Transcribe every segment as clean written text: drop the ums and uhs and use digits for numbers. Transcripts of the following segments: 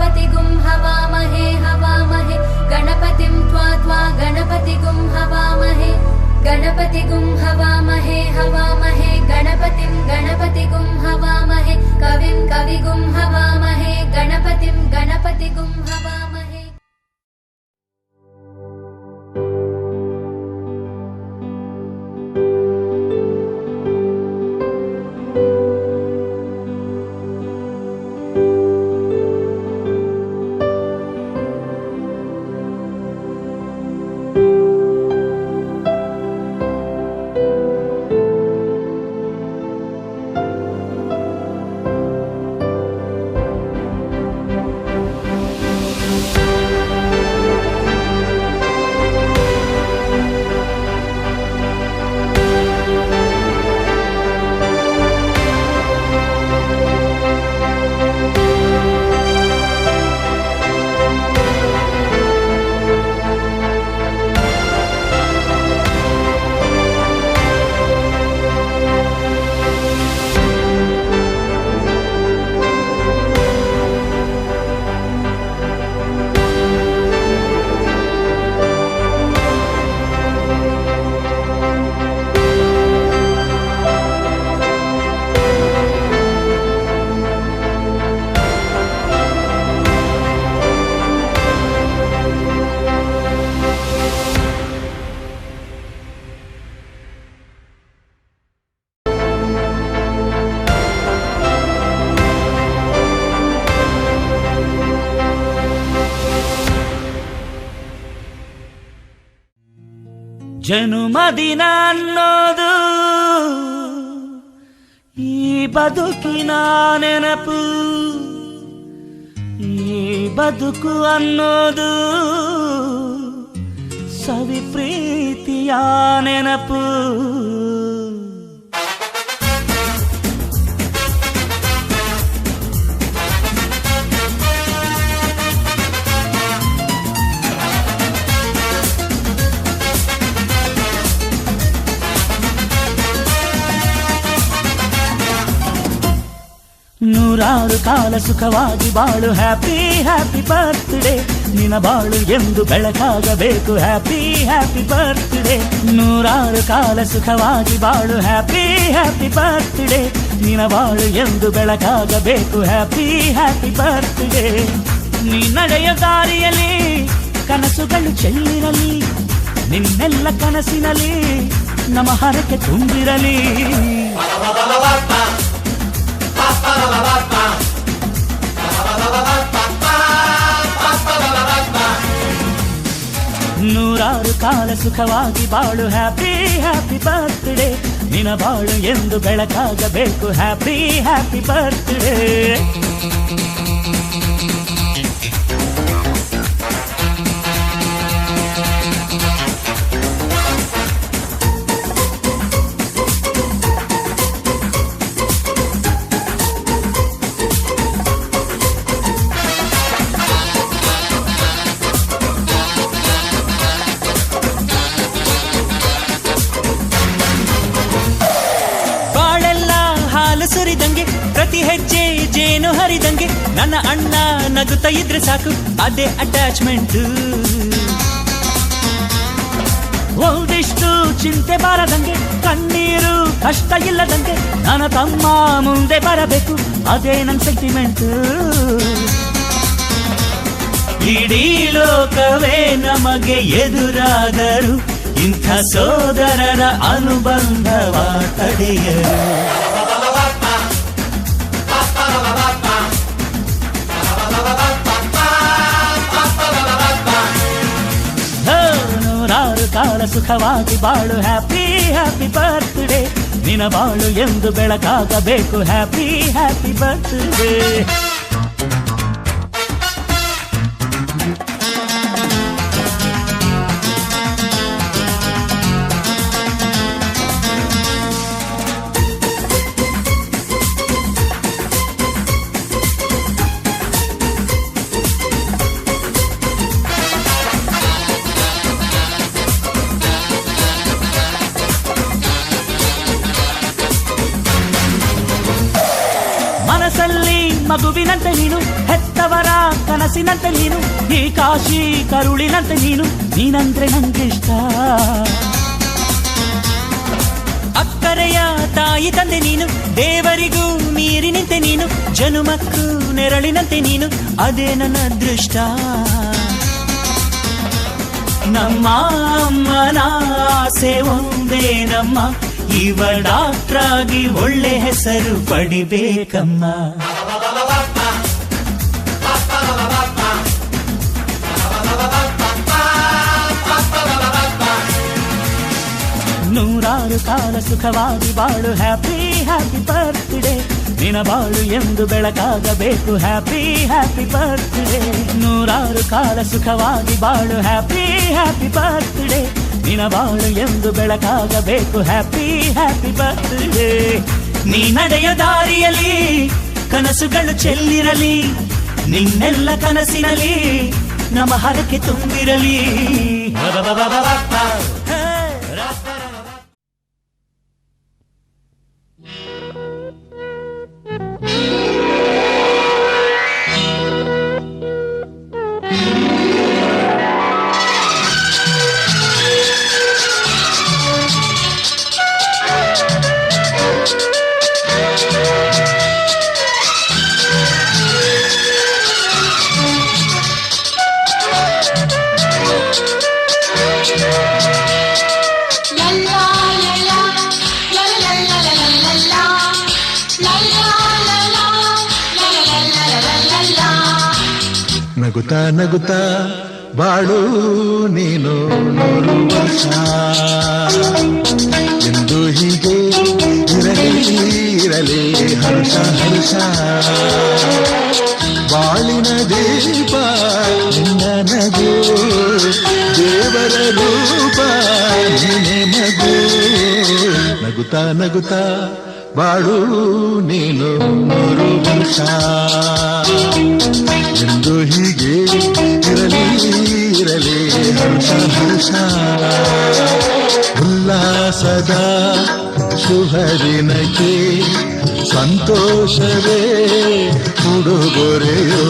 गणपतिगुं हवामहे हवामहे गणपतिं त्वा गणपतिगुं हवामहे गणपतिगुं हवामहे हवामहे गणपतिगुं हवामहे कविं कविगुं हवामहे गणपतिगुं हवामहे। ಜನುಮದಿನ ಅನ್ನೋದು ಈ ಬದುಕಿನ ನೆನಪು, ಈ ಬದುಕು ಅನ್ನೋದು ಸವಿ ಪ್ರೀತಿಯ ನೆನಪು. ನೂರಾರು ಕಾಲ ಸುಖವಾಗಿ ಬಾಳು, ಹ್ಯಾಪಿ ಹ್ಯಾಪಿ ಬರ್ತ್ಡೇ, ನಿನ್ನ ಬಾಳು ಎಂದು ಬೆಳಕಾಗಬೇಕು, ಹ್ಯಾಪಿ ಹ್ಯಾಪಿ ಬರ್ತ್ಡೇ. ನೂರಾರು ಕಾಲ ಸುಖವಾಗಿ ಬಾಳು, ಹ್ಯಾಪಿ ಹ್ಯಾಪಿ ಬರ್ತ್ಡೇ, ನಿನ್ನ ಬಾಳು ಎಂದು ಬೆಳಕಾಗಬೇಕು, ಹ್ಯಾಪಿ ಹ್ಯಾಪಿ ಬರ್ತ್ಡೇ. ನೀ ನಡೆಯ ದಾರಿಯಲ್ಲಿ ಕನಸುಗಳು ಚೆಲ್ಲಿರಲಿ, ನಿನ್ನೆಲ್ಲ ಕನಸಿನಲ್ಲಿ ನಮ್ಮ ಹರಕೆ ತುಂಬಿರಲಿ. ನೂರಾರು ಕಾಲ ಸುಖವಾಗಿ ಬಾಳು, ಹ್ಯಾಪಿ ಹ್ಯಾಪಿ ಬರ್ತ್ಡೇ, ನಿನ್ನ ಬಾಳು ಎಂದು ಬೆಳಕಾಗಬೇಕು, ಹ್ಯಾಪಿ ಹ್ಯಾಪಿ ಬರ್ತ್ಡೇ. ಸುರಿದಂಗೆ ಪ್ರತಿ ಹೆಜ್ಜೆ ಜೇನು ಹರಿದಂಗೆ, ನನ್ನ ಅಣ್ಣ ನಗುತ್ತಾ ಇದ್ರೆ ಸಾಕು, ಅದೇ ಅಟ್ಯಾಚ್ಮೆಂಟ್. ಒಂದಿಷ್ಟು ಚಿಂತೆ ಬಾರದಂಗೆ, ಕಣ್ಣೀರು ಕಷ್ಟ ಇಲ್ಲದಂಗೆ, ನನ್ನ ತಮ್ಮ ಮುಂದೆ ಬರಬೇಕು, ಅದೇ ನನ್ನ ಸೆಂಟಿಮೆಂಟ್. ಇಡೀ ಲೋಕವೇ ನಮಗೆ ಎದುರಾದರು, ಇಂಥ ಸೋದರರ ಅನುಬಂಧವ ತಡೆಯರು. ನೂರಾರು ಕಾಲ ಸುಖವಾಗಿ ಬಾಳು, ಹ್ಯಾಪಿ ಹ್ಯಾಪಿ ಬರ್ತ್ಡೇ, ನಿನ್ನ ಬಾಳು ಎಂದು ಬೆಳಕಾಗಬೇಕು, ಹ್ಯಾಪಿ ಹ್ಯಾಪಿ ಬರ್ತ್ಡೇ. ಮಗುವಿನಂತೆ ನೀನು ಹೆತ್ತವರ ಕನಸು ಕನಸಿನಂತೆ ನೀನು, ಈ ಕಾಶಿ ಕರುಳಿನಂತೆ ನೀನು, ನೀನಂದ್ರೆ ನಂಗಿಷ್ಟ. ಅಕ್ಕರೆಯ ತಾಯಿ ತಂದೆ ನೀನು, ದೇವರಿಗೂ ಮೀರಿ ನಿಂತೆ ನೀನು, ಜನುಮಕ್ಕೂ ನೆರಳಿನಂತೆ ನೀನು, ಅದೇ ನನ್ನ ಅದೃಷ್ಟ. ನಮ್ಮ ಅಮ್ಮನ ಆಸೆ ಒಂದೇ ನಮ್ಮ, ಇವ ಡಾಕ್ಟ್ರಾಗಿ ಒಳ್ಳೆ ಹೆಸರು ಪಡಿಬೇಕಮ್ಮ. ನೂರಾರು ಕಾಲ ಸುಖವಾಗಿ ಬಾಳು, ಹ್ಯಾಪಿ ಹ್ಯಾಪಿ ಬರ್ತ್ಡೇ. ನಿನ ಬಾಳು ಎಂದು ಬೆಳಕಾಗಬೇಕು, ಹ್ಯಾಪಿ ಹ್ಯಾಪಿ ಬರ್ತ್ಡೇ. ನೂರಾರು ಕಾಲ ಸುಖವಾಗಿ ಬಾಳು, ಹ್ಯಾಪಿ ಹ್ಯಾಪಿ ಬರ್ತ್ಡೇ. ನಿನ ಬಾಳು ಎಂದು ಬೆಳಕಾಗಬೇಕು, ಹ್ಯಾಪಿ ಹ್ಯಾಪಿ ಬರ್ತ್ಡೇ. ನೀ ನಡೆಯ ದಾರಿಯಲ್ಲಿ ಕನಸುಗಳು ಚೆಲ್ಲಿರಲಿ, ನಿನ್ನೆಲ್ಲ ಕನಸಿನಲ್ಲಿ ನಮ್ಮ ಹರಕೆ ತುಂಬಿರಲಿ. ನಗುತ್ತಾ ನಗುತ್ತಾ ಬಾಳು ನೀನು 100 ವರ್ಷ ಎಂದು ಹೀಗೆ ಇರಲಿ ಹರ್ಷ ಹರ್ಷ. ಬಾಳಿನ ದೀಪ ನಿನ್ನ ನಗು, ದೇವರ ರೂಪ ನಿನ್ನೆ ಮಗು. ನಗುತ್ತಾ ನಗುತ್ತಾ ಬಾಳು ನೀನು 100 ವರ್ಷ ಎಂದು ಹೀಗೆ ಇರಲಿ ಹರ್ಷ ಹರ್ಷ. ಉಲ್ಲಾಸದ ಶುಭ ದಿನಕ್ಕೆ ಸಂತೋಷವೇ ಉಡುಗೊರೆಯೋ.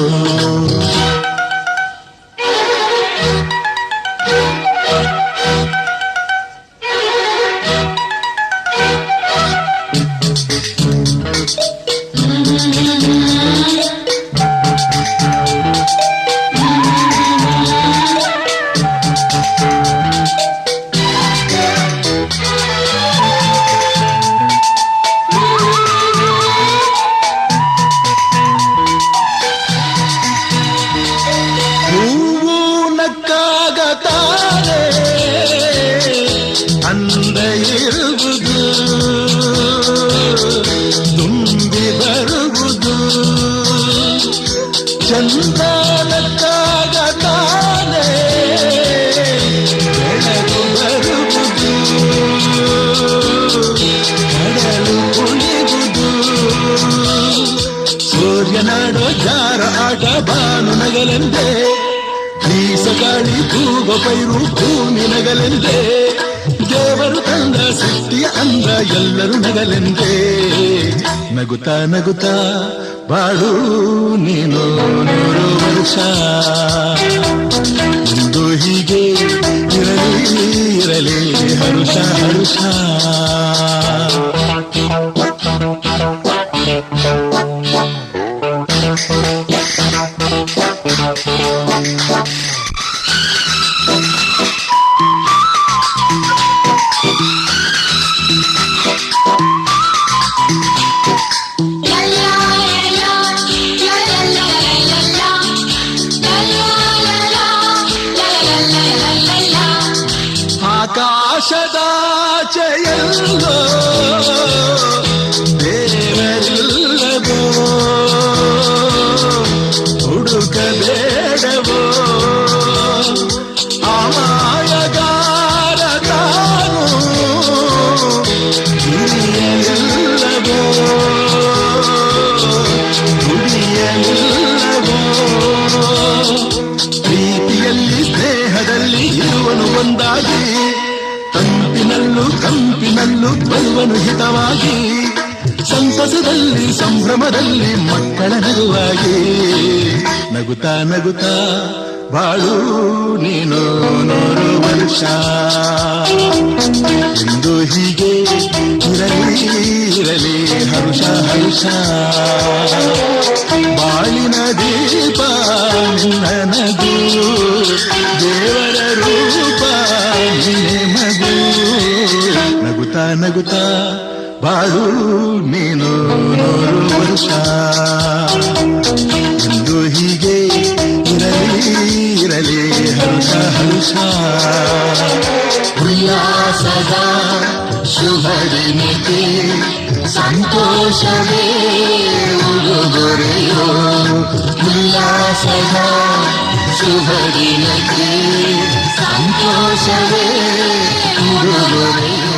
ಅಂದ ಇರುವುದು ತುಂಬಿ ಬರುವುದು, ಚಂದನಕ್ಕಾಗ ತಾನೇ ಬೆಳಕು ಬರುವುದು, ಕಡಲು ಕುಣಿಯುವುದು. ಸೂರ್ಯನಾಡೋ ಜಾರ ಆಟ ಬಾನು ನಗಲೆಂದೇ, ಬೀಸಗಾಳಿ ತೂಗ ಪೈರು ಭೂಮಿ ನಗಲೆಂದೇ, ದೇವರು ತಂದ ಸೃಷ್ಟಿಯ ಅಂದ ಎಲ್ಲರೂ ನಗಲೆಂದೇ. ನಗುತ್ತಾ ನಗುತ್ತಾ ಬಾಳು ನೀನು 100 ವರ್ಷ ಎಂದು ಹೀಗೆ ಇರಲಿ ಹರುಷ ಹರುಷ. ಆಕಾಶದಾಚೆಯಲ್ಲೋ ದೇವರಿಲ್ಲವೋ, ಹುಡುಕಬೇಡವೋ ಅಮಾಯಗಾರ ತಾನು ದುಡಿಯಲಿಲ್ಲವೋ, ದುಡಿಯಲಿಲ್ಲವೋ. ಪ್ರೀತಿಯಲ್ಲಿ ಸ್ನೇಹದಲ್ಲಿ ಇರುವನು ಒಂದಾಗಿ, ಕಂಪಿನಲ್ಲೂ ಬರುವನು ಹಿತವಾಗಿ, ಸಂತಸದಲ್ಲಿ ಸಂಭ್ರಮದಲ್ಲಿ ಮಕ್ಕಳ ನಗುವಾಗಿ. ನಗುತ್ತಾ ನಗುತ್ತಾ ಬಾಳು ನೀನು 100 ವರ್ಷ ಎಂದು ಹೀಗೆ ಇರಲಿ ಹರುಷ ಹರುಷ ಬಾಳಿನ ದೀಪ ನನಗೂ ದೇವರ ರೂಪ ನಿನ್ನೆ ಮಗು ನಗುತ್ತಾ ನಗುತ್ತಾ ಬಾಳು ನೀನು 100 ವರ್ಷ ಎಂದು ಹೀಗೆ ಇರಲಿ ಹರುಷ ಹರುಷ ಉಲ್ಲಾಸದ ಶುಭದಿನಕ್ಕೆ ಸಂತೋಷವೇ ಉಡುಗೊರೆಯೋ ಉಲ್ಲಾಸದ ಶುಭದಿನಕ್ಕೆ ಸಂತೋಷವೇ ಉಡುಗೊರೆಯೋ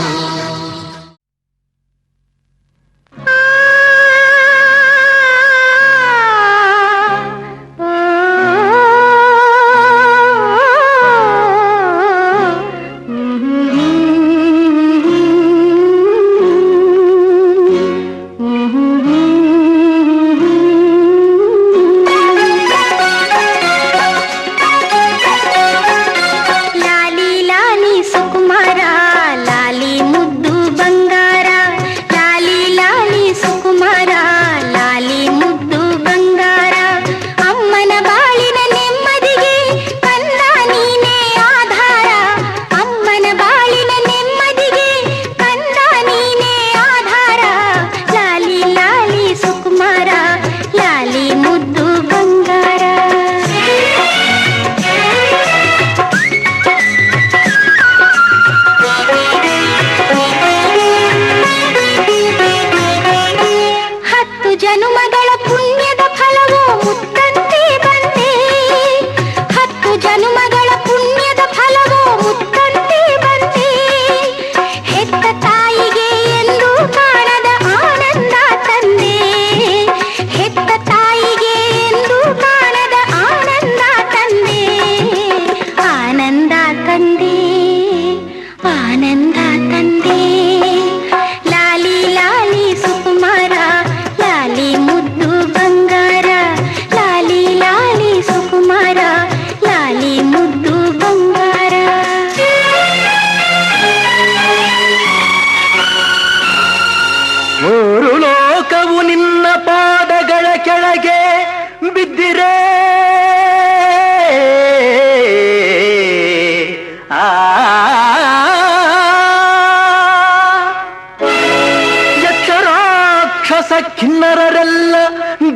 ಕಿನ್ನರರೆಲ್ಲ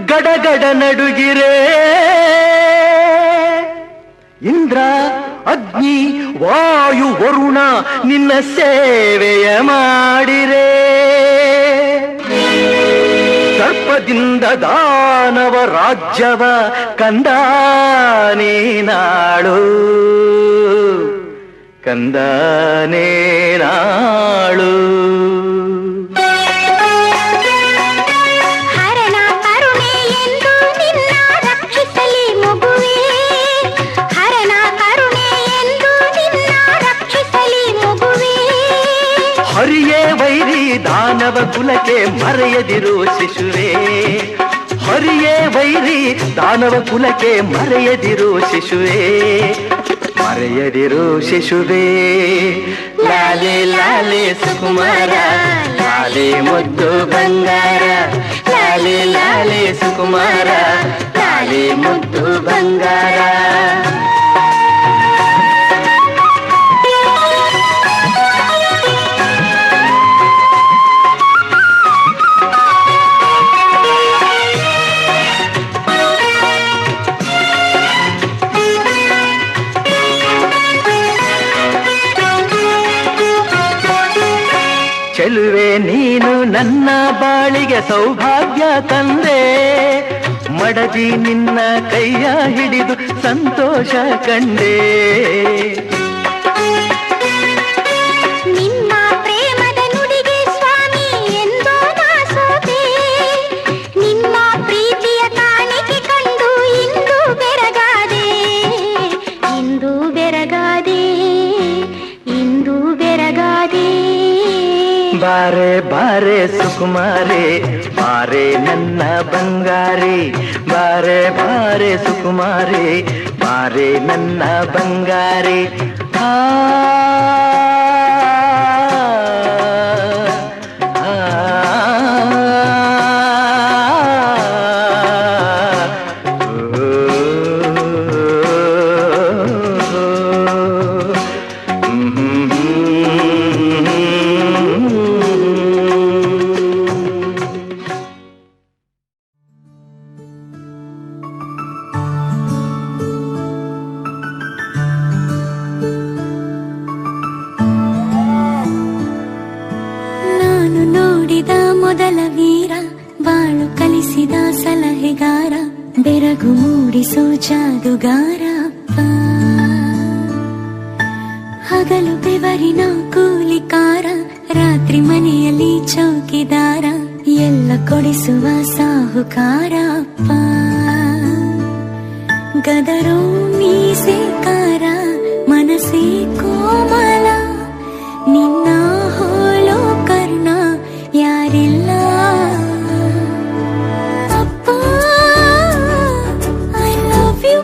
ಗಡಗಡ ನಡುಗಿರೆ ಇಂದ್ರ ಅಗ್ನಿ ವಾಯು ವರುಣ ನಿನ್ನ ಸೇವೆಯ ಮಾಡಿರೆ ಸರ್ಪದಿಂದ ದಾನವ ರಾಜ್ಯವ ಕಂದ ನೀನಾಳು ಕಂದ ನೀನಾಳು ಹರಿಯೇ ವೈರಿ ದಾನವ ಕುಲಕ್ಕೆ ಮರೆಯದಿರು ಶಿಶುವೆ ಹರಿಯೇ ವೈರಿ ದಾನವ ಕುಲಕ್ಕೆ ಮರೆಯದಿರು ಶಿಶುವೆ ಮರೆಯದಿರು ಶಿಶುವೆ ಲಾಲೆ ಲಾಲೆ ಸುಕುಮಾರ ಲಾಲೆ ಮುದ್ದು ಬಂಗಾರ ಲಾಲೆ ಲಾಲೆ ಸುಕುಮಾರ ಲಾಲೆ ಮುದ್ದು ಬಂಗಾರ ಚೆಲುವೆ ನೀನು ನನ್ನ ಬಾಳಿಗೆ ಸೌಭಾಗ್ಯ ತಂದೆ ಮಡದಿ ನಿನ್ನ ಕೈಯ ಹಿಡಿದು ಸಂತೋಷ ಕಂಡೆ ನಿಮ್ಮ ಪ್ರೇಮದ ನುಡಿಗೆ ಸ್ವಾಮಿ ಎಂದೋ ದಾಸೋದೆ ನಿಮ್ಮ ಪ್ರೀತಿಯ ಕಾಣಿಕೆ ಕಂಡು ಇಂದು ಬೆರಗಾದೆ ಇಂದು ಬೆರಗಾದೆ ಇಂದು ಬೆರಗಾದೆ ಬಾ ಬಾರೆ ಬಾರೆ ಸುಕುಮಾರಿ ಬಾರೆ ನನ್ನ ಬಂಗಾರಿ ಬಾರೆ ಬಾರೆ ಸುಕುಮಾರಿ ಬಾರೆ ನನ್ನ ಬಂಗಾರಿ ಆ ಮೊದಲ ವೀರ ಬಾಳು ಕಲಿಸಿದ ಸಲಹೆಗಾರ ಬೆರಗು ಮೂಡಿಸೋ ಜಾದುಗಾರ ಹಗಲು ಬೆವರಿನ ಕೂಲಿಕಾರ ರಾತ್ರಿ ಮನೆಯಲ್ಲಿ ಚೌಕಿದಾರ ಎಲ್ಲ ಕೊಡಿಸುವ ಸಾಹುಕಾರ ಗದರೋ ಮೀಸೆಕಾರ ಮನಸ್ಸೇ ಕೋಮಲ ನಿನ್ನ ಹೋಲೋ ಕರ್ಣ ಯಾರಿಲ್ಲ ಅಪ್ಪ ಐ ಲವ್ ಯು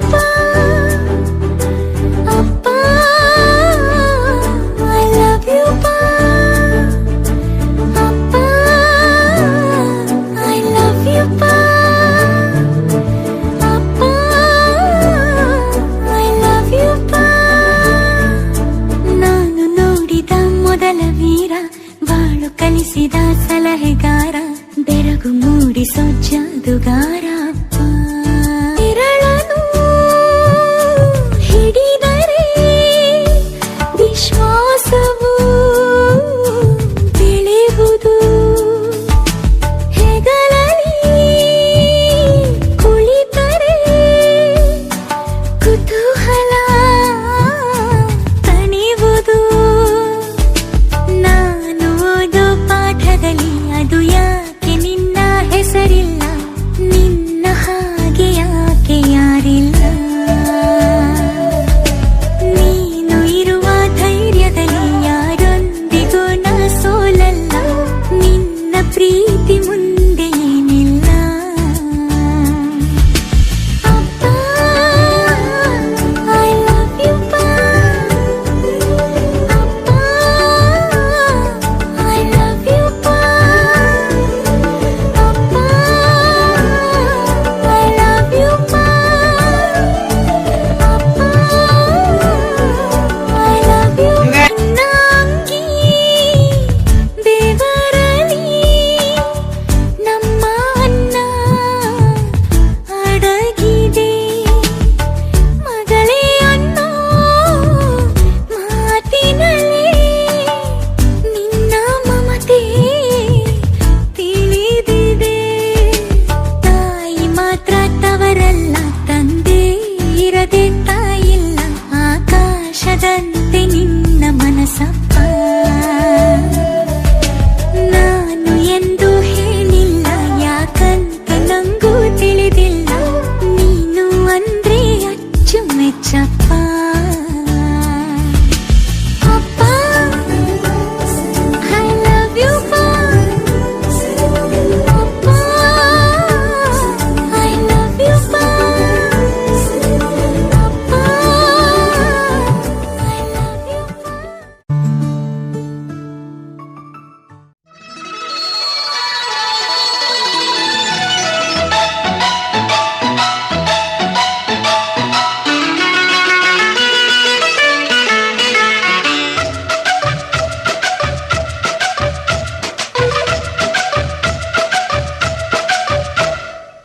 ಅಪ್ಪ ಐ ಲವ್ ಯು ಅಪ್ಪ ಐ ಲವ್ ಯು ಅಪ್ಪ ಐ ಲವ್ ಯು ನಾನು ನೋಡಿದ ಮೊದಲ ವೀರ ಬಾಳು ಕಲಿಸಿದ ಸಲಹೆಗಾರ ಬೆರಗು ಮೂಡಿಸೋ ಜಾದುಗಾರ ಇರಳನು ಹಿಡಿದರೆ ವಿಶ್ವಾಸವು ಬೆಳೆಯುವುದು ಹೆಗಲಲ್ಲಿ ಕುಳಿತರೆ ಕುತೂಹಲ ತಣಿವುದು ನಾನು ಓದೋ ಪಾಠದಲ್ಲಿ ಅದು ಯಾಕೆ ನಿನ್ನ ಹೆಸರಿಲ್ಲ ನಿನ್ನ ಹಾಗೆ ಯಾಕೆ ಯಾರಿಲ್ಲ ನೀನು ಇರುವ ಧೈರ್ಯದಲ್ಲಿ ಯಾರೊಂದಿಗೂ ನಾ ಸೋಲಲ್ಲ ನಿನ್ನ ಪ್ರೀತಿ ಮುಂದೆ ಏನಿಲ್ಲ ಅಪ್ಪ ಐ ಲವ್ ಯು ಅಪ್ಪ ಐ ಲವ್ ಯು ಅಪ್ಪ ಐ ಲವ್ ಯು ಅಪ್ಪ ಐ ಲವ್ ಯು ನಂಗಿ ದೇವರಲಿ ನಮ್ಮ ಅನ್ನ ಅಡಗಿದೆ ಮಗಳೇ ಅನ್ನೋ ಮಾತಿನಲ್ಲಿ ನಿನ್ನ ಮಮತೆ ತಿಳಿದಿದೆ ತಾಯಿ ಮಾತ್ರ ತವರಲ್ಲ ತಂದೆ ಇರದೆ ತಾಯಿಲ್ಲ ಆಕಾಶದಂತೆ ನಿನ್ನ ಮನಸ್ಸಪ್ಪ ನಾನು ಎಂದು ಹೇಳಿಲ್ಲ ಯಾಕಂತ ನಂಗೂ ತಿಳಿದಿಲ್ಲ ನೀನು ಅಂದ್ರೆ ಅಚ್ಚುಮೆಚ್ಚಪ್ಪ ಅಪ್ಪ ಐ ಲವ್ ಯು ಅಪ್ಪ ಐ ಲವ್ ಯು ಅಪ್ಪ ಐ ಲವ್ ಯು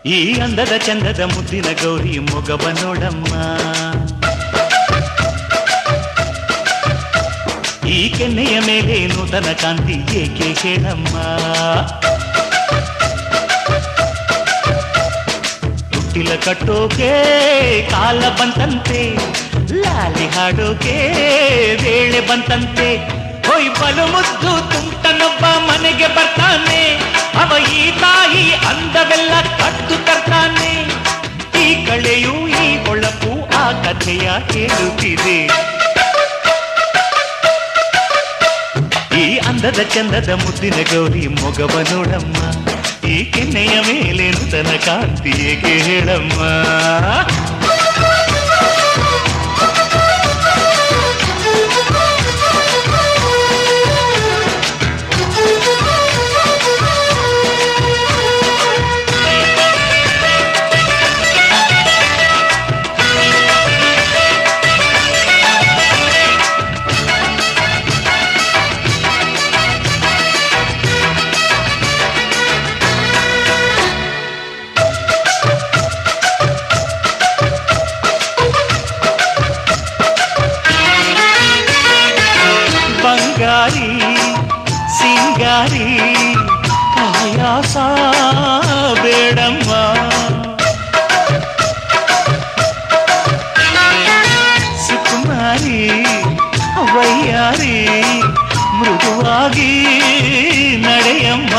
ಈ ಅಂದದ ಚಂದದ ಮುದ್ದಿನ ಗೌರಿ ಮೊಗವ ನೋಡಮ್ಮ ಈ ಕೆನ್ನೆಯ ಮೇಲೆ ನೂತನ ಕಾಂತಿ ಏಕೆ ಹೇಳಮ್ಮ ಹುಟ್ಟಿಲ ಕಟ್ಟೋಕೆ ಕಾಲ ಬಂತಂತೆ ಲಾಲಿ ಹಾಡೋಕೆ ವೇಳೆ ಬಂತಂತೆ ಹೊಯ್ ಬಲು ಮುದ್ದು ತುಂಟನೊಬ್ಬ ಮನೆಗೆ ಬರ್ತಾನೆ ಅವ ಈ ತಾಯಿ ಅಂದವೆಲ್ಲ ಕಟ್ಟು ತರ್ತಾನೆ ಈ ಕಳೆಯು ಈ ಹೊಳಪು ಆ ಕಥೆಯ ಹೇಳುತ್ತಿದೆ ಈ ಅಂದ ಅಂದದ ಚಂದದ ಮುದ್ದಿನ ಗೌರಿ ಮೊಗವ ನೋಡಮ್ಮ, ಈ ಕೆನ್ನೆಯ ಮೇಲೆ ನೂತನ ಕಾಂತಿ ಏಕೆ ಹೇಳಮ್ಮ. ಬಂಗಾರಿ ಸಿಂಗಾರಿ ಆಯಾಸ ಬೇಡಮ್ಮ, ಸುಕುಮಾರಿ ವಯ್ಯಾರಿ ಮೃದುವಾಗಿ ನಡೆಯಮ್ಮ.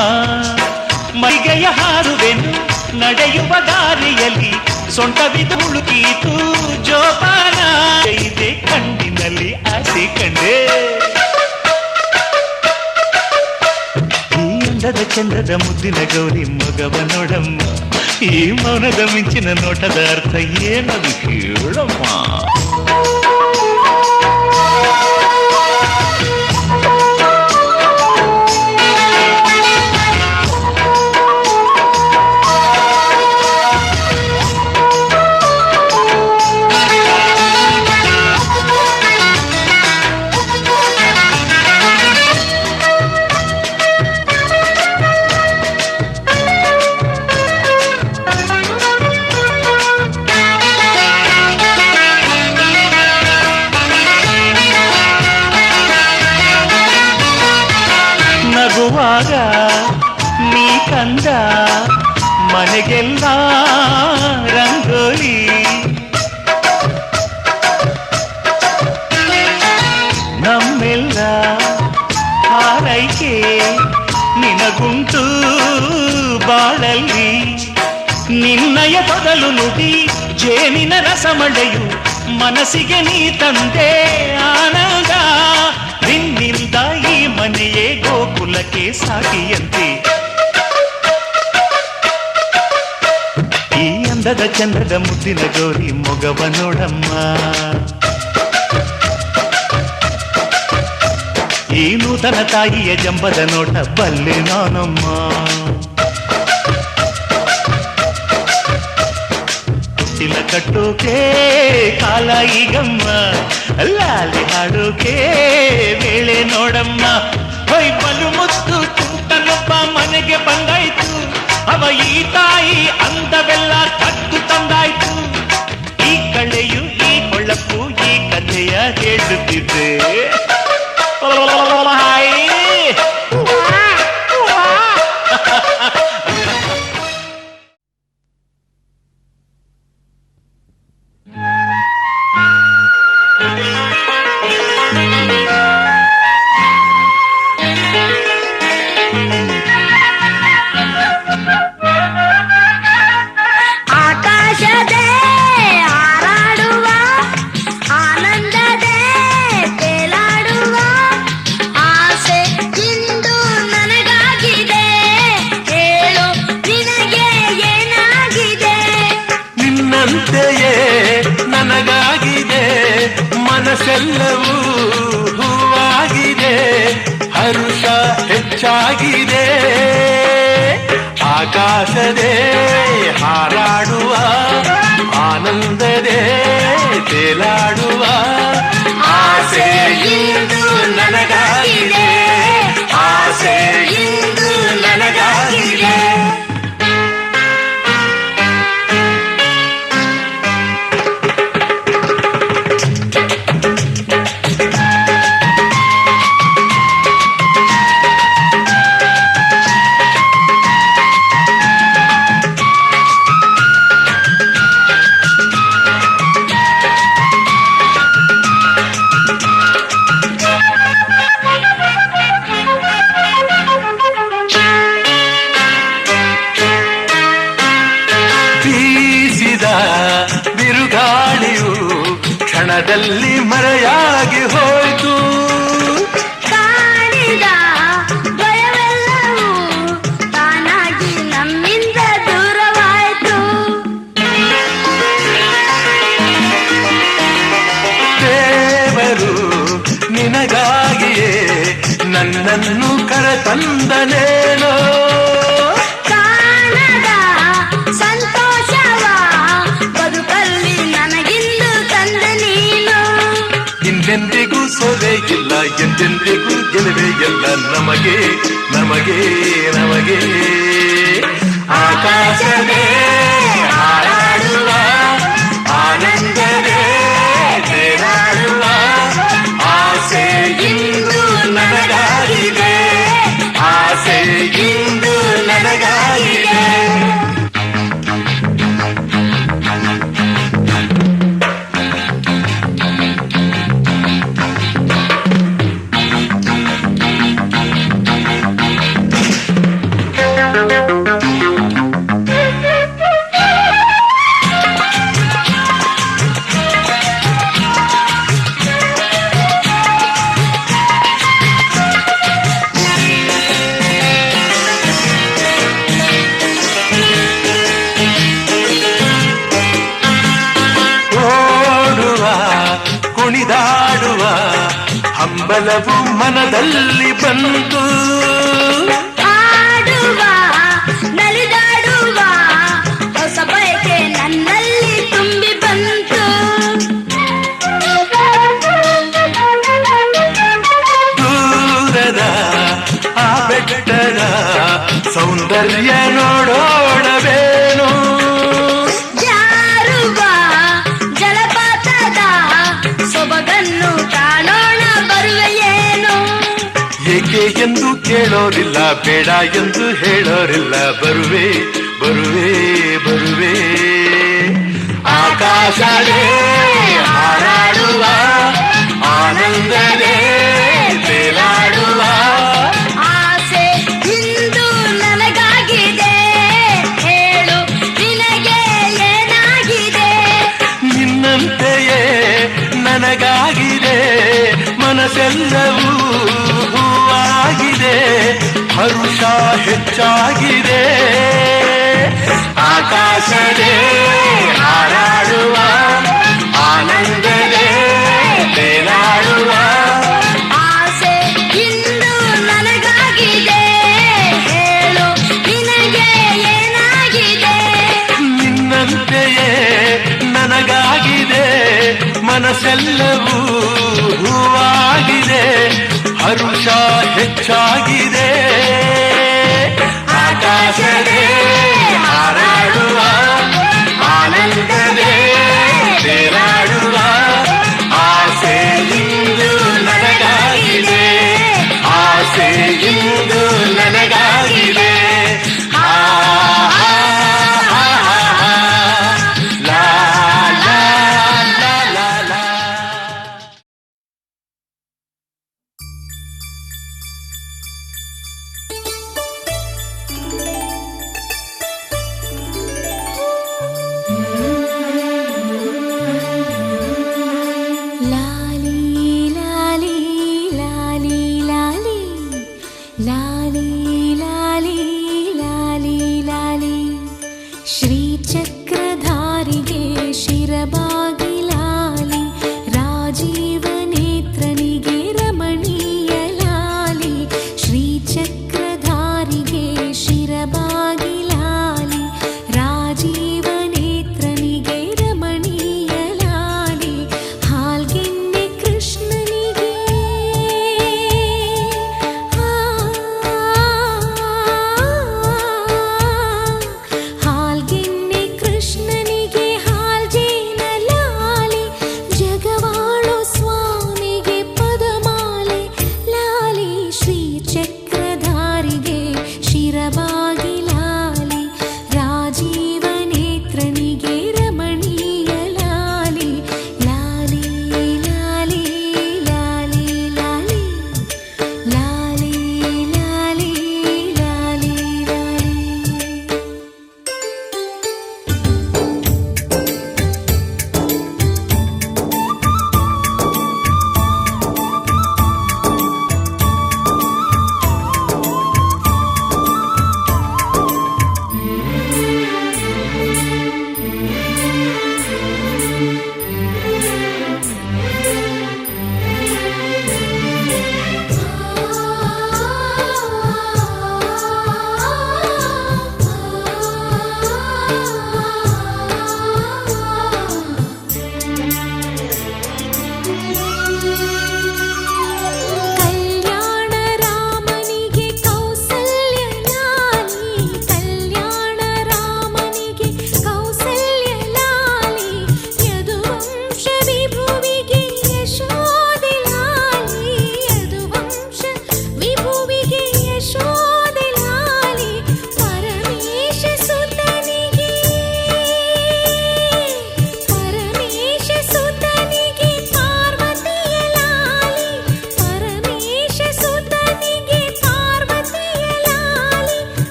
ಮೈಗೆಯ ಹಾರುವೆನು ನಡೆಯುವ ದಾರಿಯಲ್ಲಿ, ಸೊಂಟವಿದು ಮುಳುಕೀತು ಜೋಪಾನ ಇದೆ ಕಣ್ಣಿನಲ್ಲಿ ಆಸೆ ಕಂಡೆ. ಅಂದದ ಚಂದದ ಮುದ್ದಿನ ಗೌರಿ ಮಗವ ನೋಡಮ್ಮ, ಈ ಮೌನದ ಮಿಂಚಿನ ನೋಟದ ಅರ್ಥ ಏನದು ಹೇಳಮ್ಮ. ನಗುವಾಗ ನೀ ಕಂದ ಮನೆಗೆಲ್ಲ ರಂಗೋಲಿ, ನಮ್ಮೆಲ್ಲ ಹಾರೈಕೆ ನಿನಗುಂಟು ಬಾಳಲ್ಲಿ. ನಿನ್ನಯ ತೊದಲು ನುಡಿ ಜೇನಿನ ರಸಮಳೆಯು, ಮನಸ್ಸಿಗೆ ನೀ ತಂದೆ ಆನಂದ. ನಿನ್ನಿಂದ ಈ ಮನೆಯೇ ಗೋಕುಲಕ್ಕೆ ಸಾಟಿಯಂತೆ. ಈ ಅಂದದ ಚಂದದ ಮುದ್ದಿನ ಗೌರಿ ಮೊಗವ ನೋಡಮ್ಮ, ಈ ನೂತನ ತಾಯಿಯ ಜಂಬದ ನೋಟ ಬಲ್ಲೆ ನಾನಮ್ಮ. ತಿಲ ಕಟ್ಟೋಕೆ ಕಾಲ ಈಗಮ್ಮ, ಲಾಲಿ ಹಾಡೋಕೆ ವೇಳೆ ನೋಡಮ್ಮ. ಬಲು ಮುತ್ತು ತುಂಟನೊಬ್ಬ ಮನೆಗೆ ಬಂದಾಯ್ತು, ಅವ ಈ ತಾಯಿ ಅಂದವೆಲ್ಲ ಕದ್ದು ತಂದಾಯ್ತು. ಈ ಕಳೆಯು ಈ ಹೊಳಪು ಈ ಕಥೆಯ ಹೇಳುತ್ತಿದ್ದೆ. ಆಕಾಶದೇ ಹಾರಾಡುವ ಆನಂದದೇ ತೇಲಾಡುವ ಆಸೆ ಇಂದು ನನಗಾಗಿದೆ, ಹೇಳು ನಿನಗೆ ಏನಾಗಿದೆ. ನಿನ್ನಂತೆಯೇ ನನಗಾಗಿದೆ, ಮನಸ್ಸೆಲ್ಲವೂ ಹೂವಾಗಿದೆ, ಹರುಷ ಹೆಚ್ಚಾಗಿದೆ. ಆಕಾಶದೇ ಹಾರಾಡುವ ಆನಂದದೇ ತೇಲಾಡುವ ಆಸೆ ಇಂದು ನನಗಾಗಿದೆ, ಆಸೆ ಇಂದು ನನಗಾಗಿದೆ. ಬಿರುಗಾಳಿಯು ಕ್ಷಣದಲ್ಲಿ ಮರೆಯಾಗಿ ಹೋಯಿತು, ಕಾಣಿದ ಹಗಲು ನಿನಗಾಗಿಯೇ ನನ್ನನ್ನು ಕರೆತಂದನೇನೋ ಕಾಣದ ಸಂತೋಷವ ಬದುಕಲ್ಲಿ ನನಗಿಂದು ತಂದ ನೀನು ಹಿಂದೆಂದಿಗೂ ಸೋಲೆ ಇಲ್ಲ ಎಂದೆಂದಿಗೂ ಗೆಲುವೆ ಎಲ್ಲ ನಮಗೆ ನಮಗೆ ನಮಗೆ ಆಕಾಶವೇ ಹಾರಾಡುವ ಆನಂದವೇ ತೇಲಾಡುವ ಆಸೆ ಇಂದು ನನಗಾಗಿದೆ ಆಸೆ ಇಂದು ನನಗಾಗಿದೆ ಕುಣಿದಾಡುವ ಹಂಬಲವು ಮನದಲ್ಲಿ ಬಂತು ಆಡುವ ನಲಿದಾಡುವ ಹೊಸ ಬಯಕೆ ನನ್ನಲ್ಲಿ ತುಂಬಿ ಬಂತು ದೂರದ ಆ ಬೆಟ್ಟದ ಸೌಂದರ್ಯ ನೋಡೋಣವೇನು ಜಾರುವ ಜಲಪಾತದ ಸೊಬಗನ್ನು ಕಾಣೋಣ ಬರುವೆಯೇನು ಏಕೆ ಎಂದು ಕೇಳೋರಿಲ್ಲ ಬೇಡ ಎಂದು ಹೇಳೋರಿಲ್ಲ ಬರುವೆ ಬರುವೆ ಬರುವೆ ಆಕಾಶವೇ ಹಾರಾಡುವ ಆನಂದವೇ ತೇಲಾಡುವ ಆಸೆ ಇಂದು ನನಗಾಗಿದೆ ಹೇಳು ನಿನಗೆ ಏನಾಗಿದೆ ನಿನ್ನಂತೆಯೇ ನನಗಾಗಿದೆ ಮನಸ್ಸೆಲ್ಲವೂ ಹೂವಾಗಿದೆ ಹರುಷ ಹೆಚ್ಚಾಗಿದೆ ಆಕಾಶವೇ ಹಾರಾಡುವ ಆನಂದವೇ ತೇಲಾಡುವ ಆಸೆ ಇಂದು ನನಗಾಗಿದೆ ಹೇಳು ನಿನಗೆ ಏನಾಗಿದೆ ನಿನ್ನಂತೆಯೇ ನನಗಾಗಿದೆ ಮನಸ್ಸೆಲ್ಲವೂ ಹೂವಾಗಿದೆ ಹರುಷ ಹೆಚ್ಚಾಗಿದೆ ಆಕಾಶವೇ ಹಾರಾಡುವ ಆನಂದವೇ ತೇಲಾಡುವ ಆಸೆ ಇಂದು ನನಗಾಗಿದೆ ಆಸೆ ಇಂದು ನನಗಾಗಿದೆ ಆ ಆ, ಆ, ಆ, ಆ, ಲಾ ಲಾ ಲಾ ಲಾ ಲಾ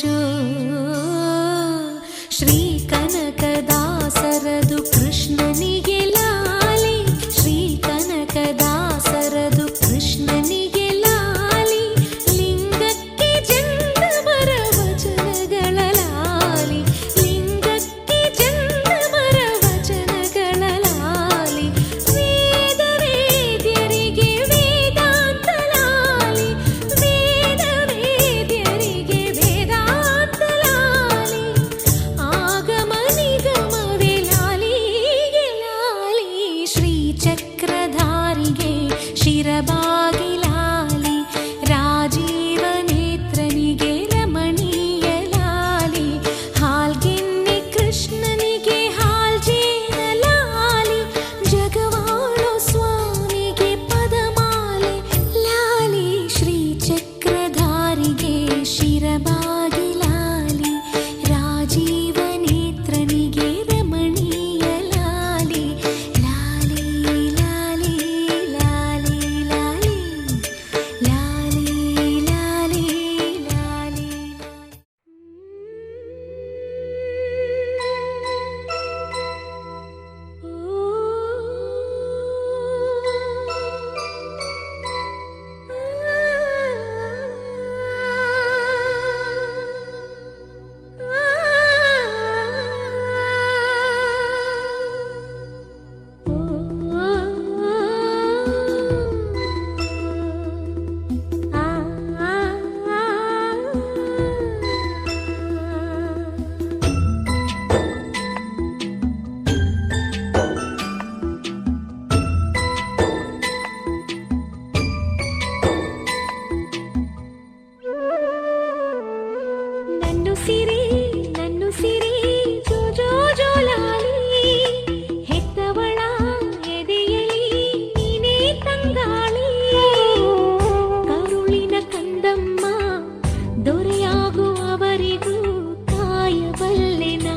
ಜೋ ಶ್ರೀ ಕನಕದಾಸರದು ಕೃಷ್ಣನಿಗೆ ಲಾಲಿ, ಶ್ರೀ ಕನಕದಾಸರದು ಕೃಷ್ಣನಿಗೆ ಲಾಲಿ, ಲಿಂಗಕ್ಕೆ ಜಂಗಮರ ವಚನಗಳ ಲಾಲಿ, ಲಿಂಗಕ್ಕೆ ಜಂಗಮರ ವಚನಗಳ ಲಾಲಿ, ವೇದ ವೇದ್ಯರಿಗೆ ವೇದಾಂತ ಲಾಲಿ, ವೇದ ವೇದ್ಯರಿಗೆ ವೇದಾಂತ ಲಾಲಿ, ಆಗಮ ನಿಗಮವೇ ಲಾಲಿಗೆ ಲಾಲಿ, ಶ್ರೀ ಚಕ್ರಧಾರಿಗೆ ಶಿರಬಾಗಿ ಲಾಲಿ, ರಾಜೀವ ನೇತ್ರನಿಗೆ ರಮಣೀಯ ಲಾಲಿ, ಹಾಲ್ಗೆನ್ನೆ ಕೃಷ್ಣನಿಗೆ ಹಾಲ್ಜೇನ ಲಾಲಿ, ಜಗವಾಳೋ ಸ್ವಾಮಿಗೆ ಪದಮಾಲೆ ಲಾಲಿ, ಶ್ರೀ ಚಕ್ರಧಾರಿಗೆ ಶಿರಬಾಗಿ ಲಾಲಿ, ರಾಜೀವ ನೇತ್ರನಿಗೆ ರಮಣೀಯ ಲಾಲಿ, ಲಾಲಿ ಲಾಲಿ ಲಾಲಿ ಲಾಲಿ ಲಾಲಿ ಲಾಲಿ ಲಾಲಿ. ನನ್ನು ಸಿರಿ ಜೋ ಜೋ ಜೋಲಾಲಿ, ಹೆತ್ತವಳ ಎದೆಯಲಿ ನೀನೇ ತಂಗಾಳಿ, ಕರುಳಿನ ಕಂದಮ್ಮ ದೊರೆಯಾಗುವವರೆಗೂ ಕಾಯಬಲ್ಲೆನ,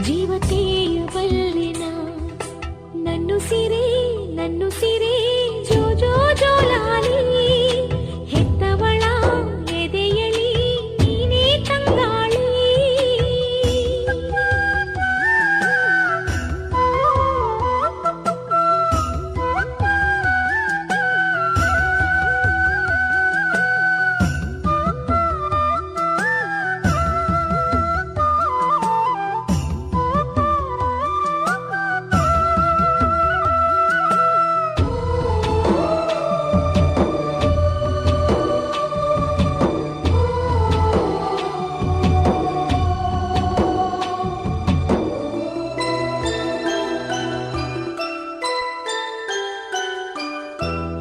ಜೀವ ತೇಯಬಲ್ಲೆನ, ನನ್ನು ಸಿರಿ ಜೋ ಜೋ ಜೋಲಾಲಿ, ಹೆತ್ತವಳ ಎದೆಯಲಿ ನೀನೇ ತಂಗಾಳಿ.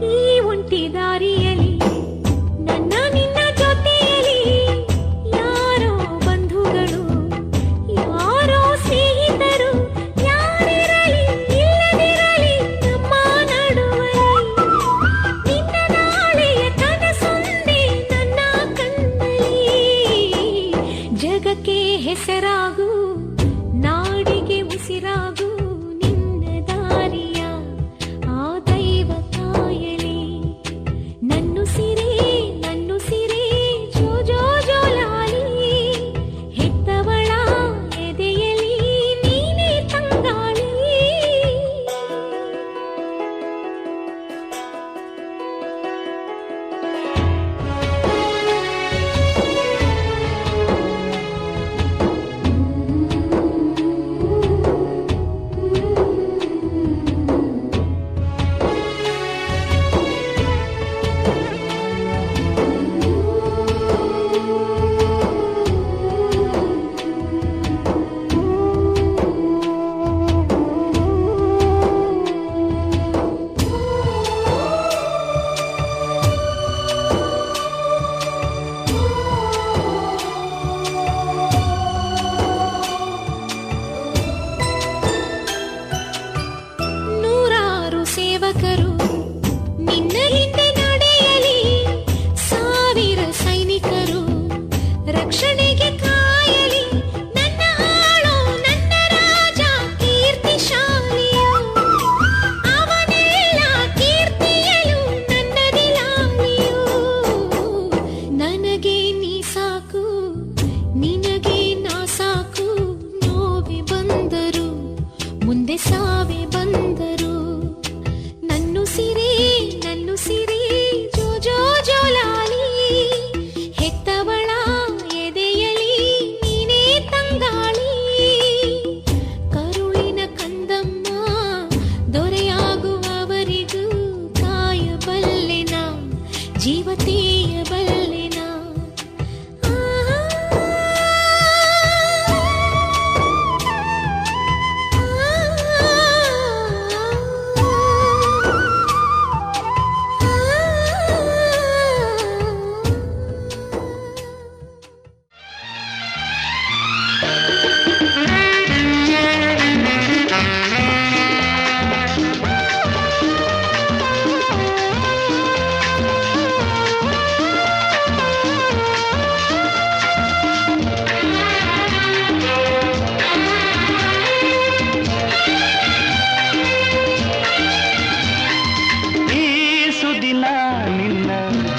ಈ ಒಂಟಿ ದಾರಿಯಲ್ಲಿ ನನ್ನ ನಿನ್ನ ಜೊತೆಯಲ್ಲಿ ಯಾರೋ ಬಂಧುಗಳು, ಯಾರೋ ಸ್ನೇಹಿತರು, ಯಾರಿರಲಿ ಇಲ್ಲದಿರಲಿ ನಮ್ಮ ನಡುವಲ್ಲಿ, ನಿನ್ನ ನಾಳೆಯ ಕನಸೊಂದೇ ನನ್ನ ಕಣ್ಣಲ್ಲಿ, ಜಗಕ್ಕೆ ಹೆಸರಾಗು, ನಾಡಿಗೆ ಉಸಿರಾಗು, ನಿನ್ನ ದಾರಿಯ ಆ ದೈವ ಕಾಯಲಿ, ನನ್ನು ಸಿರಿ ಜೋ ಜೋ ಜೋಲಾಲಿ, ಹೆತ್ತವಳ ಎದೆಯಲಿ ನೀನೇ ತಂಗಾಳಿ. ನೂರಾರು ಸೇವಕರು ನಿನ್ನ ಹಿಂದೆ ನಡೆಯಲಿ, ಸಾವಿರ ಸೈನಿಕರು ರಕ್ಷಣೆಗೆ ಕಾಯಲಿ, ನನ್ನ ಆಳೋ ನನ್ನ ರಾಜ ಕೀರ್ತಿಶಾಲಿಯು, ಅವನೆಲ್ಲ ಕೀರ್ತಿಯಲು ನನ್ನದಿಲಾಲಿಯು, ನನಗೆ ನೀ ಸಾಕು ಸಾವೆ ಬಂದರು ನನ್ನು ಸಿರಿ ಜೋ ಜೋ ಜೋಲಾಲಿ ಹೆತ್ತವಳ ಎದೆಯಲಿ ನೀನೇ ತಂಗಾಳಿ ಕರುಳಿನ ಕಂದಮ್ಮ ದೊರೆಯಾಗುವವರಿಗೂ ಕಾಯಬಲ್ಲೆನ ಜೀವತೀಯಬಲ್ಲೆನ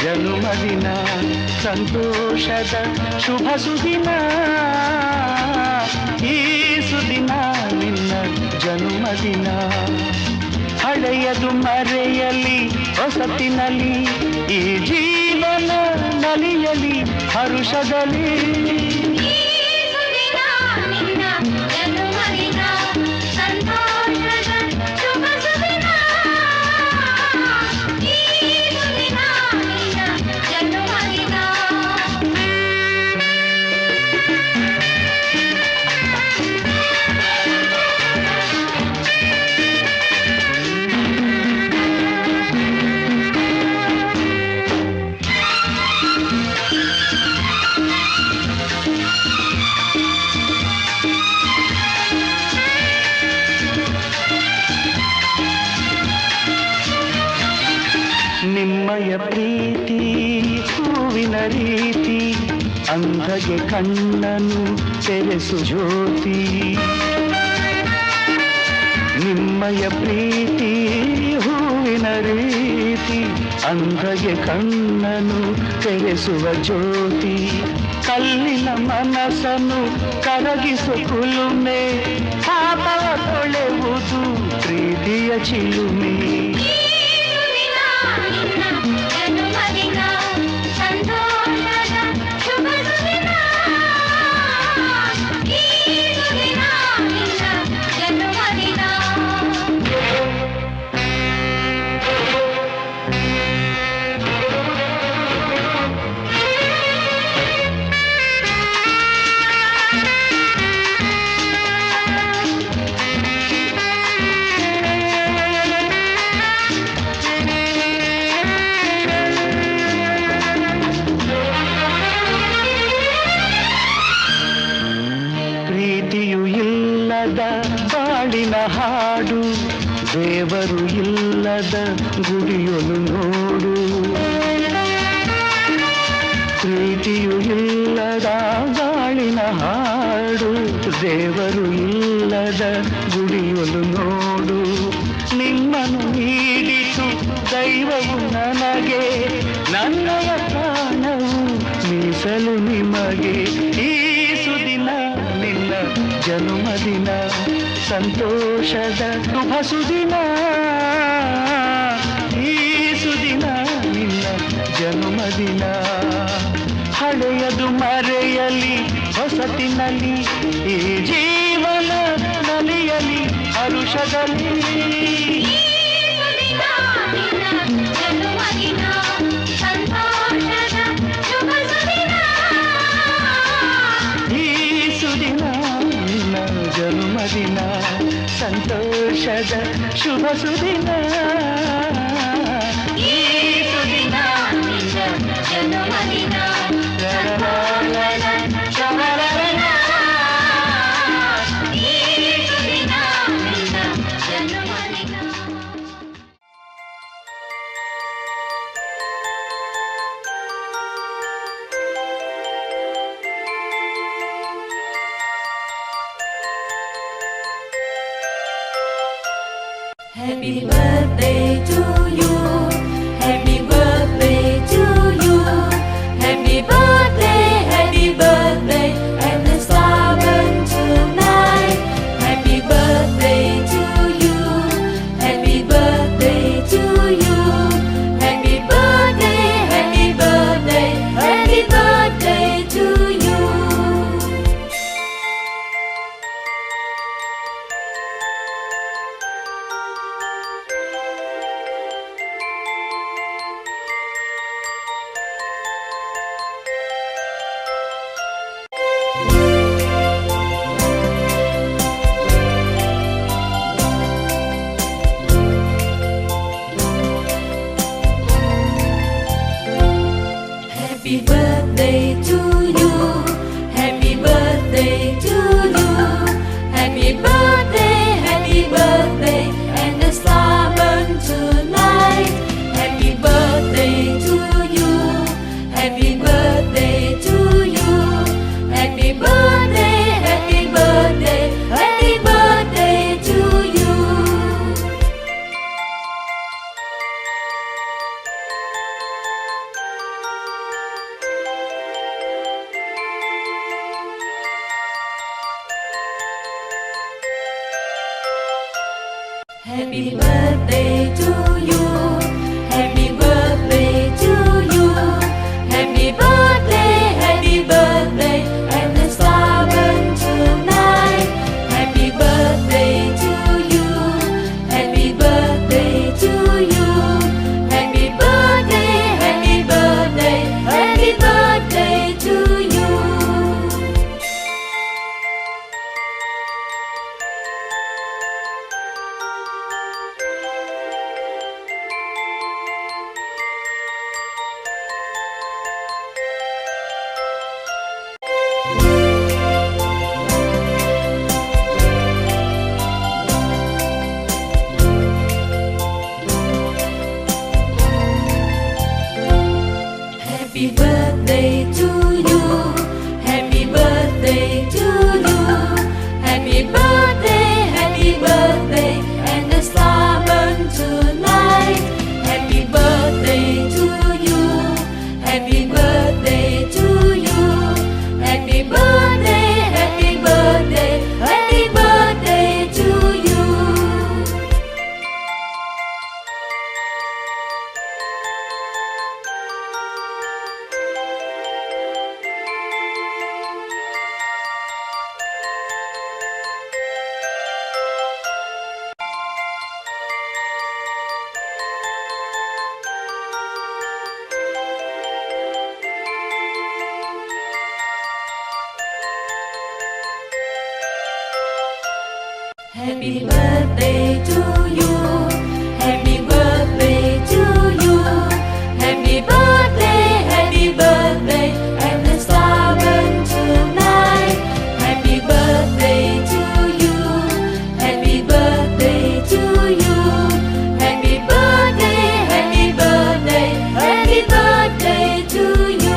ಜನುಮದಿನ ಸಂತೋಷದ ಶುಭ ಸುದಿನ ಈ ಸುದಿನ ನಿನ್ನ ಜನುಮದಿನ ಹಳೆಯದು ಮರೆಯಲಿ ಹೊಸತಿನಲ್ಲಿ ಈ ಜೀವನ ನಲಿಯಲಿ ಹರುಷದಲ್ಲಿ ನಿಮ್ಮಯ ಪ್ರೀತಿ ಹೂವಿನ ರೀತಿ ಅಂಧಗೆ ಕಣ್ಣನು ತೆರೆಸು ಜ್ಯೋತಿ ನಿಮ್ಮಯ ಪ್ರೀತಿ ಹೂವಿನ ರೀತಿ ಅಂಧಗೆ ಕಣ್ಣನು ತೆರೆಸುವ ಜ್ಯೋತಿ ಕಲ್ಲಿನ ಮನಸ್ಸನ್ನು ಕರಗಿಸು ಕುಲುಮೆ ಪಾಪವ ತೊಳೆವುದು ಪ್ರೀತಿಯ ಚಿಲುಮೆ ಪ್ರೀತಿಯು ಇಲ್ಲದ ಬಾಳಿನ ಹಾಡು ದೇವರು ಇಲ್ಲದ ಗುಡಿಯೊಲು ನೋಡು ಪ್ರೀತಿಯು ಇಲ್ಲದ ಬಾಳಿನ ಹಾಡು ದೇವರು ಇಲ್ಲದ ಗುಡಿಯೊಲು ನೋಡು ನಿಮ್ಮನ್ನು ನೀಡಿತು ದೈವವು ನನಗೆ ನನ್ನಯ ಪ್ರಾಣವು ಮೀಸಲು ನಿಮಗೆ ಈ ಸುದಿನ ನಿನ್ನ ಜನುಮದಿನ ಸಂತೋಷದ ಶುಭ ಸುದಿನ ಈ ಸುದಿನ ನಿನ್ನ ಜನುಮದಿನ ಹಳೆಯದು ಮರೆಯಲಿ ಹೊಸತಿನಲ್ಲಿ ಈ ಜೀವನ ನಲಿಯಲಿ ಹರುಷದಲ್ಲಿ ಜನ್ಮದಿನ ಸಂತೋಷದ ಶುಭ ಸುದಿನ ಈ ಸುದಿನ ಜನ್ಮದಿನ Happy birthday to you. Happy birthday to you. Happy birthday, and the star burn tonight. Happy birthday to Happy birthday to you. Happy birthday to you. Happy birthday, and the star burn tonight. Happy birthday to you. Happy birthday to you. Happy birthday, happy birthday to you. Happy birthday to you. Happy birthday to you. Happy birthday, and the star burn tonight. Happy birthday to you. Happy birthday to you. Happy birthday to you. Happy birthday to you. Happy birthday to you. Happy birthday, and the star burn tonight. Happy birthday to you. Happy birthday to you. Happy birthday to you.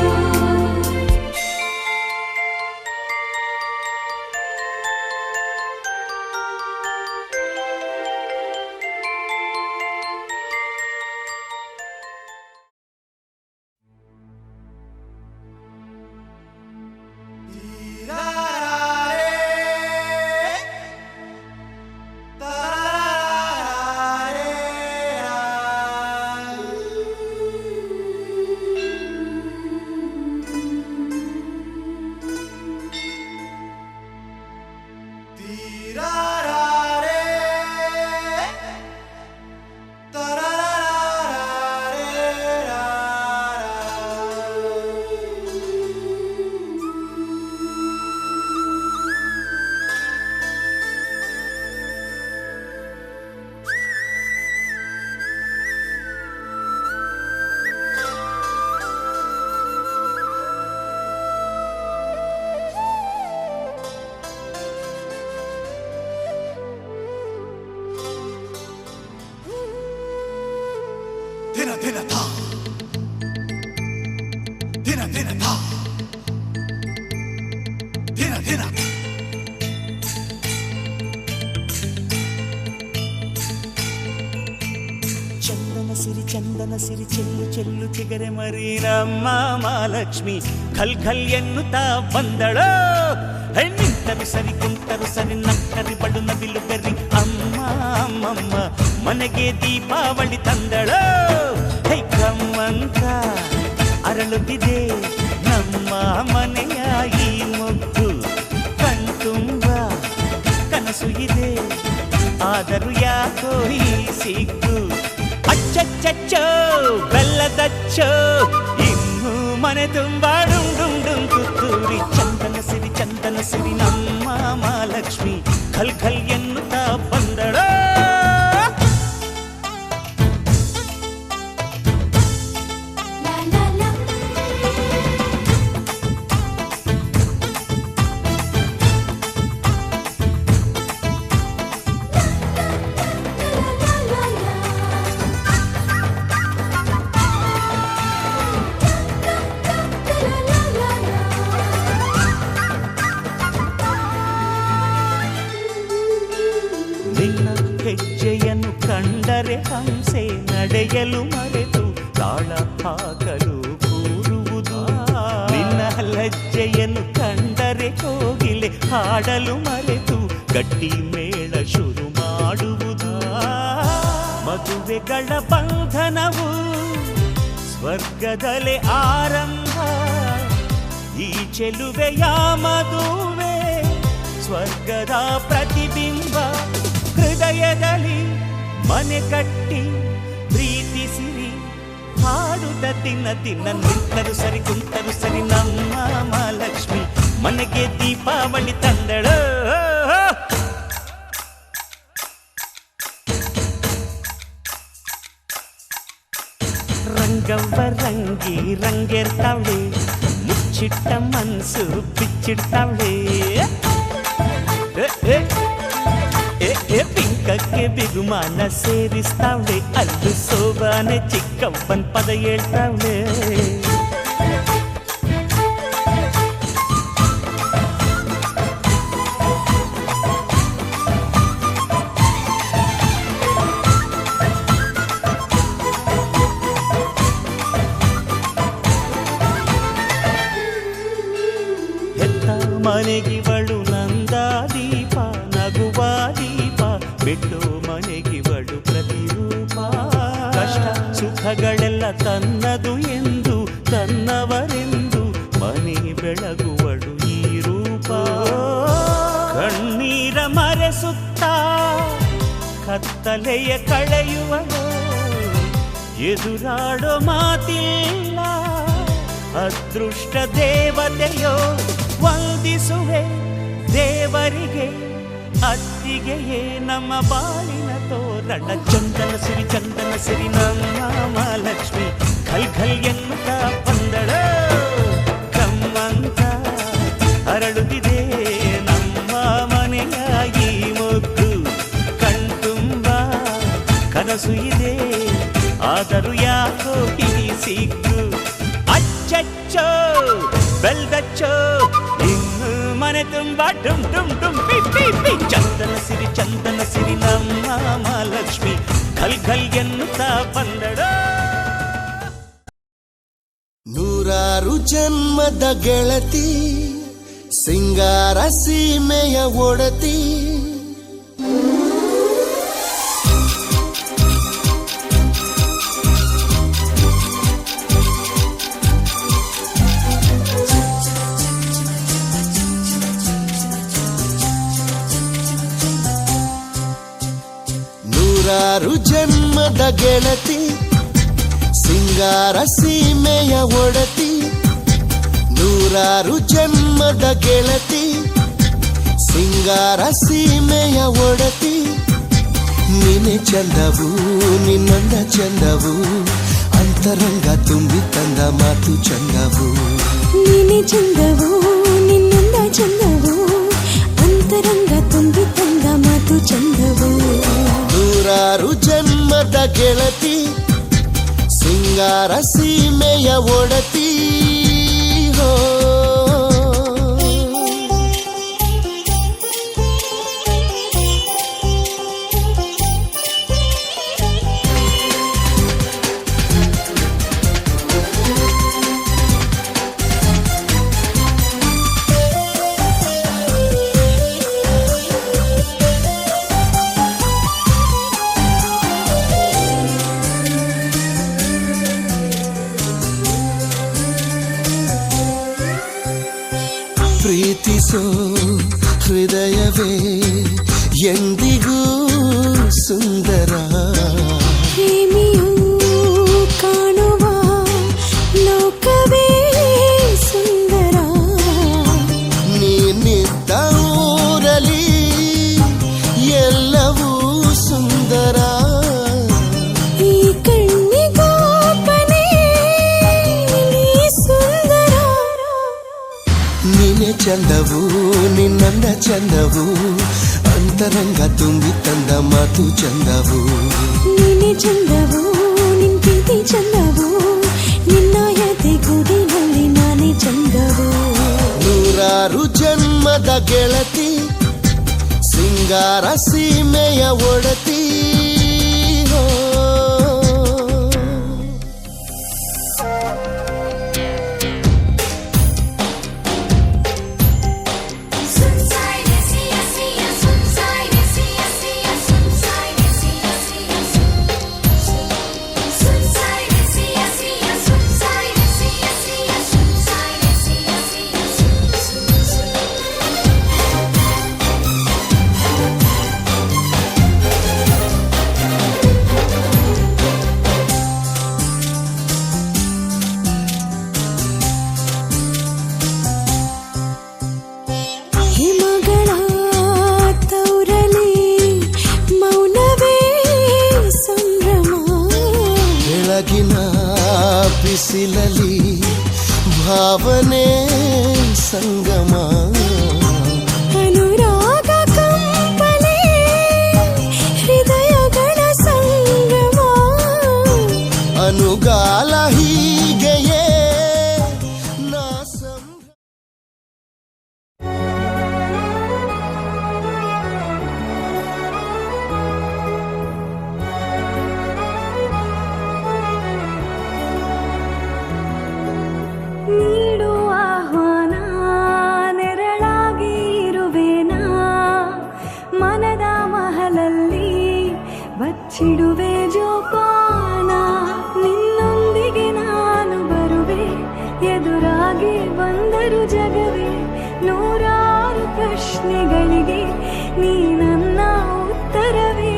ಚಂದನ ಸಿರಿ ಚೆಲ್ಲು ಚೆಲ್ಲು ಚಿಗರೆ ಮರೀರಮ್ಮ ಮಹಾಲಕ್ಷ್ಮಿ ಖಲ್ ಖಲ್ ಎನ್ನುತ್ತಾ ಬಂದಳೋ. ನಿಂತರು ಸರಿ ಕುಂತರು ಸರಿ ನಕ್ಕರಿ ಬಡು ನವಿಲು ಗರಿ ಅಮ್ಮ ಅಮ್ಮಮ್ಮ ಮನೆಗೆ ದೀಪಾವಳಿ ತಂದಳೋ. ಕಮ್ಮಂತ ಅರಳುತ್ತಿದೆ ನಮ್ಮ ಮನೆಯ ಈ ಮುದ್ದು, ಕಣ್ತುಂಬ ಕನಸು ಇದೆ ಆದರೂ ಯಾಕೋ ಈ ಸಿಗ್ಗು. ಅಚ್ಚಚ್ಚಚ್ಚೋ ಬೆಲ್ಲದಚ್ಚೋ ಇನ್ನು ಮನೆ ತುಂಬ ಡುಂ ಡುಂ ಡುಂ ತುತ್ತೂರಿ. ಚಂದನ ಸಿರಿ ನಮ್ಮ ಮಹಾಲಕ್ಷ್ಮಿ ಖಲ್ ಖಲ್ ಎನ್ನುತ್ತಾ ಬಂದಳೋ. ಹೆಜ್ಜೆಯನ್ನು ಕಂಡರೆ ಹಂಸೆ ನಡೆಯಲು ಮರೆತು ತಾಳ ಹಾಕಲು ಕೂರುವುದು. ನಿನ್ನ ಲಜ್ಜೆಯನ್ನು ಕಂಡರೆ ಕೋಗಿಲೆ ಹಾಡಲು ಮರೆತು ಗಟ್ಟಿ ಮೇಳ ಶುರು ಮಾಡುವುದು. ಮದುವೆಗಳ ಬಂಧನವು ಸ್ವರ್ಗದಲ್ಲೇ ಆರಂಭ. ಈ ಚೆಲುವೆಯ ಮದುವೆ ಸ್ವರ್ಗದ ಪ್ರತಿಬಿಂಬ. ಹೃದಯದಲ್ಲಿ ಮನೆ ಕಟ್ಟಿ ಪ್ರೀತಿಸಿರಿ, ಹಾಡುತ್ತ ತಿನ್ನ ತಿನ್ನ ನಿಂತರು ಸರಿ ಕುಂತರು ಸರಿ ನಮ್ಮ ಮಹಾಲಕ್ಷ್ಮಿ ಮನೆಗೆ ದೀಪಾವಳಿ ತಂದಳು. ರಂಗವ್ವ ರಂಗಿ ರಂಗೇರ್ತಾವಳೆ, ಮುಚ್ಚಿಟ್ಟ ಮನ್ಸು ಬಿಚ್ಚಿಡ್ತಾವಳೆ. ಪಿಂಕಕ್ಕೆ ಬಿಗುಮಾನ ಸೇರಿಸ್ತಾವಳೆ, ಅಲ್ಲು ಸೋಬಾನೆ ಚಿಕ್ಕಪ್ಪನ್ ಪದ ಹೇಳ್ತಾವಳೆ. ಮನೆಗಿವಳು ನಂದ ದೀಪ, ನಗುವ ದೀಪ, ಬಿಟ್ಟು ಮನೆಗಿವಳು ಪ್ರತಿರೂಪ. ಕಷ್ಟ ಸುಖಗಳೆಲ್ಲ ತನ್ನದು ಎಂದು ತನ್ನವರೆಂದು ಮನೆ ಬೆಳಗುವಳು ಈ ರೂಪ. ಕಣ್ಣೀರ ಮರೆಸುತ್ತ ಕತ್ತಲೆಯ ಕಳೆಯುವಳು, ಎದುರಾಡೋ ಮಾತಿಲ್ಲ ಅದೃಷ್ಟ ದೇವತೆಯೋ. ವಂದಿಸುವೆ ದೇವರಿಗೆ ಅತ್ತಿಗೆಯೇ ನಮ್ಮ ಬಾಳಿನ ತೋರಣ. ಚಂದನ ಸಿರಿ ಚಂದನ ಸಿರಿ ನಮ್ಮ ಮಹಾಲಕ್ಷ್ಮಿ ಘಲ್ ಘಲ್ ಎನ್ನುತ್ತ ಬಂದಳ. ಕಮ್ಮಂತ ಅರಳುತ್ತಿದೆ ನಮ್ಮ ಮನೆಯ ಈ ಮೊಗ್ಗು, ಕಣ್ತುಂಬ ಕನಸು ಇದೆ ಆದರೂ ಯಾಕೋ ಈ ಸಿಗ್ಗು. ಅಚ್ಚಚ್ಚೋ ಬೆಲ್ದಚ್ಚೋ ಇನ್ನು ಮನೆ ತುಂಬ ಡುಮ್ ಡುಮ್ ಡುಮ್ ಪಿ ಪಿ ಪಿ. ಚಂದನ ಸಿರಿ ನಮ್ಮ ಮಹಾಲಕ್ಷ್ಮಿ ಘಲ್ ಘಲ್ ಎನ್ನುತ್ತಾ ಬಂದಳು. ನೂರಾರು ಜನ್ಮದ ಗೆಳತಿ, ಸಿಂಗಾರ ಸೀಮೆಯ ಒಡತಿ. ನೂರಾರು ಜನ್ಮದ ಗೆಳತಿ, ಸಿಂಗಾರ ಸೀಮೆಯ ಒಡತಿ. ನೂರಾರು ಜನ್ಮದ ಗೆಳತಿ, ಸಿಂಗಾರ ಸೀಮೆಯ ಒಡತಿ. ನೀನೆ ಚಂದವು ನಿನ್ನಂದ ಚಂದವು, ಅಂತರಂಗ ತುಂಬಿ ತಂದ ಮಾತು ಚಂದವು. ನೀನೆ ಚಂದವು ನಿನ್ನಂದ ಚಂದವು, ಅಂತರಂಗ ತುಂಬಿ ತಂದ ಮಾತು ಚಂದವು. ನೂರಾರು ಜನ್ಮದ ಗೆಳತಿ, ಸಿಂಗಾರ ಸೀಮೆಯ ಒಡತಿ. ಹೋ ಪ್ರೀತಿಸೋ ಹೃದಯವೇ ಎಂದಿಗೂ ಸುಂದರ. ಪ್ರೇಮಿಯು ಕಾಣುವ ಲೋಕವೇ ಸುಂದರ. ನೀನಿದ್ದ ಊರಲಿ ಎಲ್ಲವೂ ಸುಂದರ. ಈ ಕಣ್ಣಿಗೋಪನೆ ನೀ ಸುಂದರ. ನೀನೆ ಚಂದವು ನಿನ್ನಂದ ಚಂದವು, ಅಂತರಂಗ ತುಂಬಿ ತಂದ ಮಾತು ಚಂದವು. ನೀನೆ ಚಂದವು ನಿನ್ ಪ್ರೀತಿ ಚಂದವು, ನಿನ್ನ ಯತೆ ಗುಡಿನಲ್ಲಿ ನಾನೇ ಚಂದವು. ನೂರಾರು ಜನ್ಮದ ಗೆಳತಿ, ಸಿಂಗಾರ ಸೀಮೆಯ ಒಡತಿ. ಹೋ ಬಿಸಿಲಲಿ ಭಾವನೆ ಸಂಗಮ ಅನುರಾಗ ಕಂಪನೆ ಹೃದಯಗಳ ಸಂಗಮ ಅನುಗಾಲ ಹೀಗೆಯೇ ನಾ ನೀಡು ಆಹ್ವಾನ ನೆರಳಾಗಿ ಇರುವೆನಾ ಮನದ ಮಹಲಲ್ಲಿ ಬಚ್ಚಿಡುವೆ ಜೋಪಾನ ನಿನ್ನೊಂದಿಗೆ ನಾನು ಬರುವೆ ಎದುರಾಗಿ ಬಂದರು ಜಗವೇ ನೂರಾರು ಪ್ರಶ್ನೆಗಳಿಗೆ ನೀ ನನ್ನ ಉತ್ತರವೇ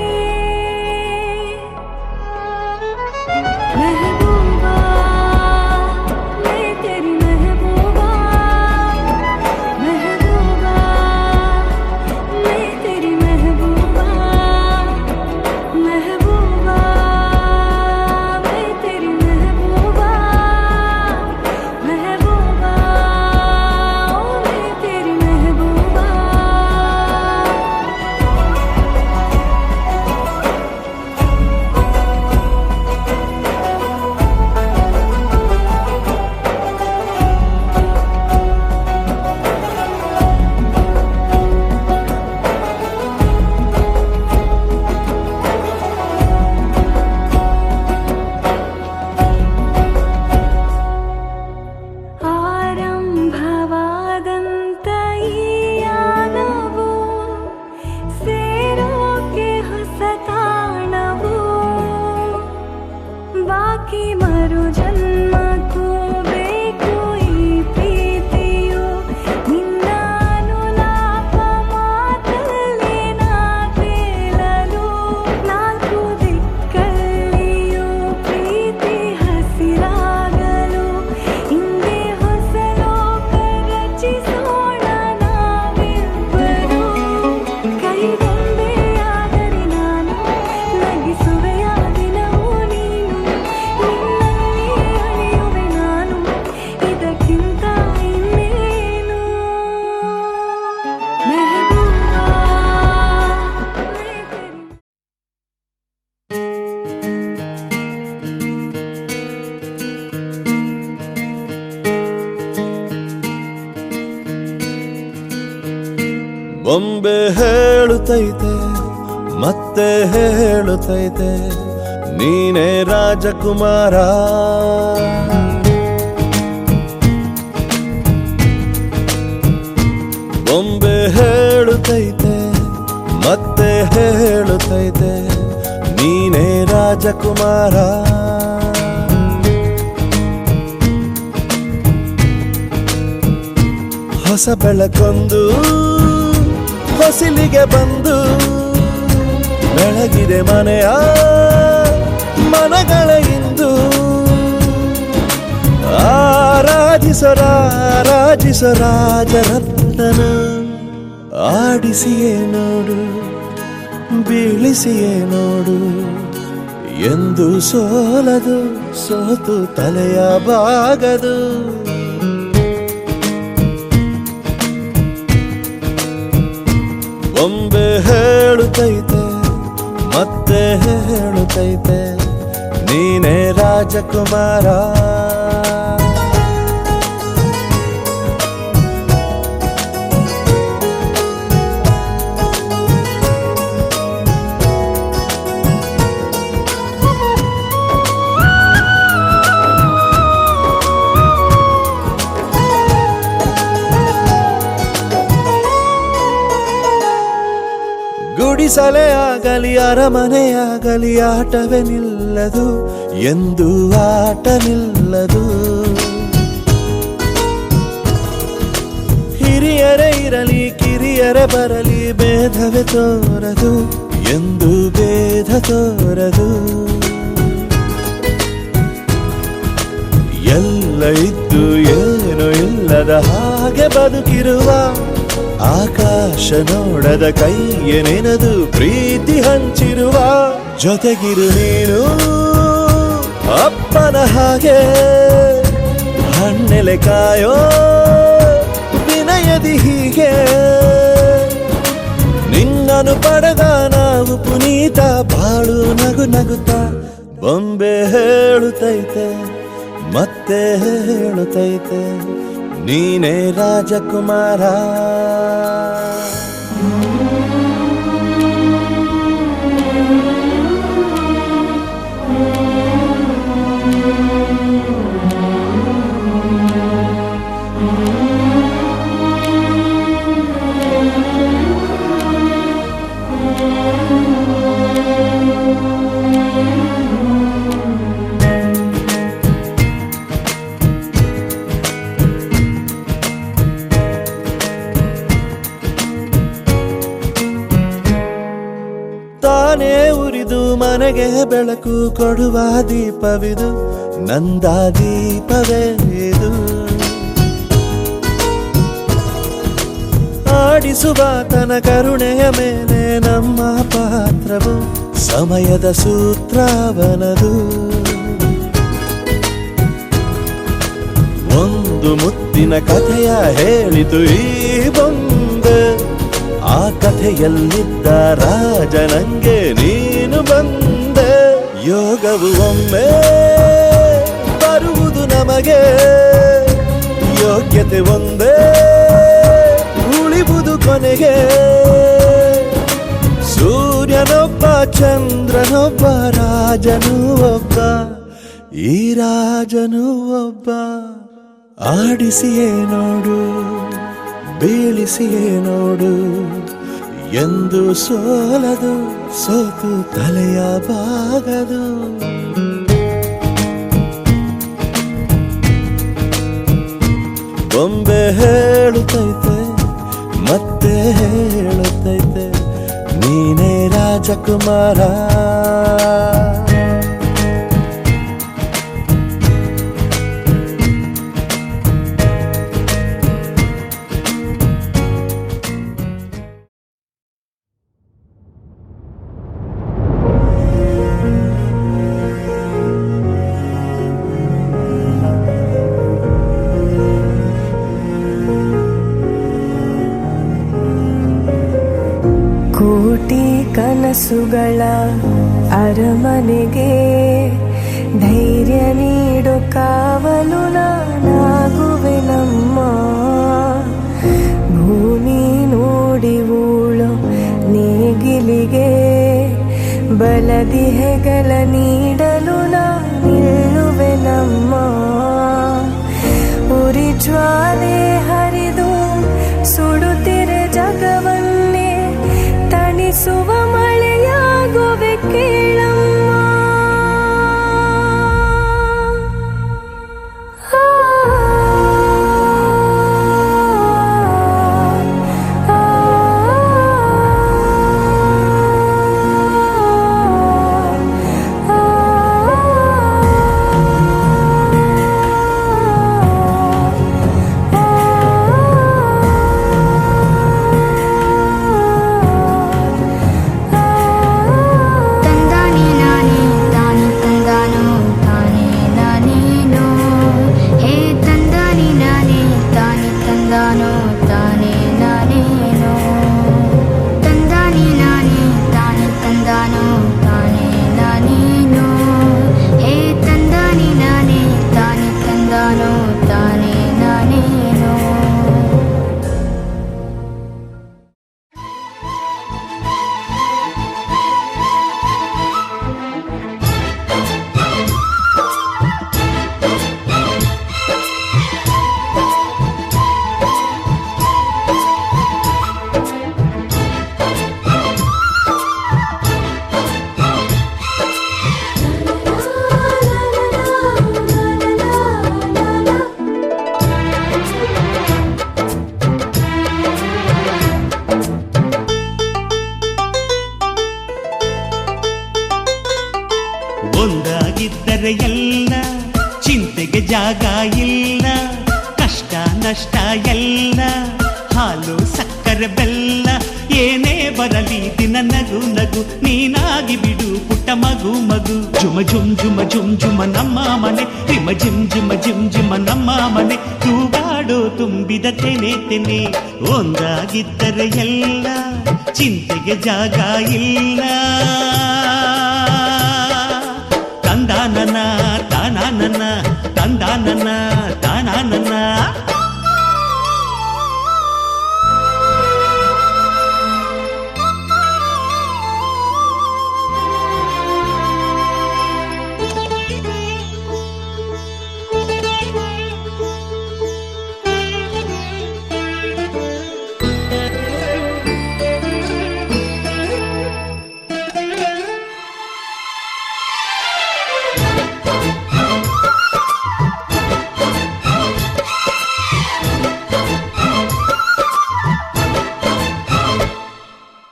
ಮೆಹಬೂಬಾ मैं तेरी महबूबा महबूबा मैं तेरी महबूबा महबूबा मैं तेरी महबूबा महबूबा ओ मैं तेरी महबूबा ಆರಂಭವಾದಂತ ಈ ಯಾನವು ಸೇರೋಕೆ ಹೊಸ ತಾಣವು ಬಾಕಿ ಮರು ಜನ್ಮಕ್ಕೂ ಬೇಕು ಈ ಪ್ರೀತಿಯು ನಿನ್ನ ಅನುಲಾಪ ಮಾತಲ್ಲಿ ನಾ ತೇಲಲು ನಾಲ್ಕು ದಿಕ್ಕಲ್ಲಿಯೂ ಪ್ರೀತಿ ಹಸಿರಾಗಲು ಹಿಂದೆ ಹೊಸ ಲೋಕ ರಚಿಸೋಣ ನಾವಿಬ್ಬರು ಕೈಗೊಂಬೆಯಾದರೆ ನಾನು ನಗಿಸುವೆಯ ದಿನವೂ ನೀನು ನಿನ್ನಲ್ಲಿ ಅಳಿಯುವೆ ನಾನು ಇದಕ್ಕಿಂತ ಇನ್ನೇನು ಮೆಹಬೂಬಾ मैं तेरी ಬೊಂಬೆ ಹೇಳುತ್ತೈತೆ ಮತ್ತೆ ಹೇಳುತ್ತೈತೆ ನೀನೇ ರಾಜಕುಮಾರ ಬೊಂಬೆ ಹೇಳುತ್ತೈತೆ ಮತ್ತೆ ಹೇಳುತ್ತೈತೆ ನೀನೇ ರಾಜಕುಮಾರ ಹೊಸ ಬೆಳಕೊಂದು ಹೊಸಿಲಿಗೆ ಬಂದು ಬೆಳಗಿದೆ ಮನೆಯ ಮನಗಳ ಇಂದು ಆರಾಧಿಸೋ ರಾಜರತ್ನನ ಆಡಿಸಿಯೇ ನೋಡು ಬೀಳಿಸಿಯೇ ನೋಡು ಎಂದು ಸೋಲದು ಸೋತು ತಲೆಯ ಬಾಗದು ಬೊಂಬೆ ಹೇಳುತ್ತೈತೆ ಮತ್ತೆ ಹೇಳುತ್ತೈತೆ ನೀನೇ ರಾಜಕುಮಾರ ಗುಡಿಸಲೇ ಆಗಲಿ ಅರಮನೆಯಾಗಲಿ ಆಟವೇ ನಿಲ್ಲದು ಎಂದು ಆಟ ನಿಲ್ಲದು ಹಿರಿಯರೇ ಇರಲಿ ಕಿರಿಯರೇ ಬರಲಿ ಭೇದವೇ ತೋರದು ಎಂದು ಭೇದ ತೋರದು ಎಲ್ಲ ಇದ್ದು ಏನು ಇಲ್ಲದ ಹಾಗೆ ಬದುಕಿರುವ ಆಕಾಶ ನೋಡದ ಕೈಯೇ ನೆನೆದು ಪ್ರೀತಿ ಹಂಚಿರುವ ಜೊತೆಗಿರು ನೀನು ಅಪ್ಪನ ಹಾಗೆ ಹಣ್ಣೆಲೆ ಕಾಯೋ ವಿನಯದಿ ಹೀಗೆ ನಿನ್ನನು ಪಡೆದ ನಾವು ಪುನೀತ ಬಾಳು ನಗು ನಗುತ್ತಾ ಬೊಂಬೆ ಹೇಳುತ್ತೈತೆ ಮತ್ತೆ ಹೇಳುತ್ತೈತೆ ನೀನೇ ರಾಜಕುಮಾರ ತಾನೇ ಉರಿದು ಮನೆಗೆ ಬೆಳಕು ಕೊಡುವ ದೀಪವಿದು ನಂದ ದೀಪವೇ ಇದು ಆಡಿಸುವ ತನ ಕರುಣೆಯ ಮೇಲೆ ನಮ್ಮ ಪಾತ್ರವು ಸಮಯದ ಸೂತ್ರವನದು ಒಂದು ಮುತ್ತಿನ ಕಥೆಯ ಹೇಳಿತು ಈ ಬೊಂಬೆ ಆ ಕಥೆಯಲ್ಲಿದ್ದ ರಾಜ ನಂಗೆ ನೀನು ಬಂದೆ ಯೋಗವು ಒಮ್ಮೆ ಬರುವುದು ನಮಗೆ ಯೋಗ್ಯತೆ ಒಂದೇ ಉಳಿವುದು ಕೊನೆಗೆ ಸೂರ್ಯನೊಬ್ಬ ಚಂದ್ರನೊಬ್ಬ ರಾಜನು ಒಬ್ಬ ಈ ರಾಜನು ಒಬ್ಬ ಆಡಿಸಿಯೇ ನೋಡು ಬೀಳಿಸಿಯೇ ನೋಡು ಎಂದು ಸೋಲದು ಸೋತು ತಲೆಯ ಬಾಗದು ಬೊಂಬೆ ಹೇಳುತ್ತೈತೆ ಮತ್ತೆ ಹೇಳುತ್ತೈತೆ ನೀನೇ ರಾಜಕುಮಾರ ಕೋಟಿ ಕನಸುಗಳ ಅರಮನೆಗೆ ಧೈರ್ಯ ನೀಡೋ ಕಾವಲು ನಾನಾಗುವೆ ನಮ್ಮ ಭೂಮಿ ನೋಡಿ ಉಳೋ ನೇಗಿಲಿಗೆ ಬಲದಿ ಹೆಗಲ ನೀಡಲು ನಿಲ್ಲುವೆ ನಮ್ಮ ಉರಿ ಜ್ವಾಲೆ ಹರಿದು ಸುಡುತ್ತಿರೆ ಜಗವನ್ನೇ ತಣಿಸುವ ಮಳೆಯಾಗುವೆ ಕೇಳಮ್ಮ ಒಂದಾಗಿದ್ದರೆ ಎಲ್ಲ ಚಿಂತೆಗೆ ಜಾಗ ಇಲ್ಲ ಕಷ್ಟ ನಷ್ಟ ಎಲ್ಲ ಹಾಲು ಸಕ್ಕರೆ ಬೆಲ್ಲ ಏನೇ ಬರಲಿ ದಿನ ನಗು ನಗು ನೀನಾಗಿ ಬಿಡು ಪುಟ್ಟ ಮಗು ಮಗು ಜುಮ ಜುಮ್ ಜುಮ ಜುಮ್ ಜುಮ ನಮ್ಮ ಮನೆ ರಿಮ ಜಿಮ್ ಜಿಮ ಜಿಮ್ ಜಿಮ ನಮ್ಮ ಮನೆ ತೂಗಾಡೋ ತುಂಬಿದ ತೆನೆ ತೆನೆ ಒಂದಾಗಿದ್ದರೆ ಎಲ್ಲ ಚಿಂತೆಗೆ ಜಾಗ ಇಲ್ಲ ತಂದಾನನ ತಾನಾನನ ತಂದಾನನ ತಾನಾನನ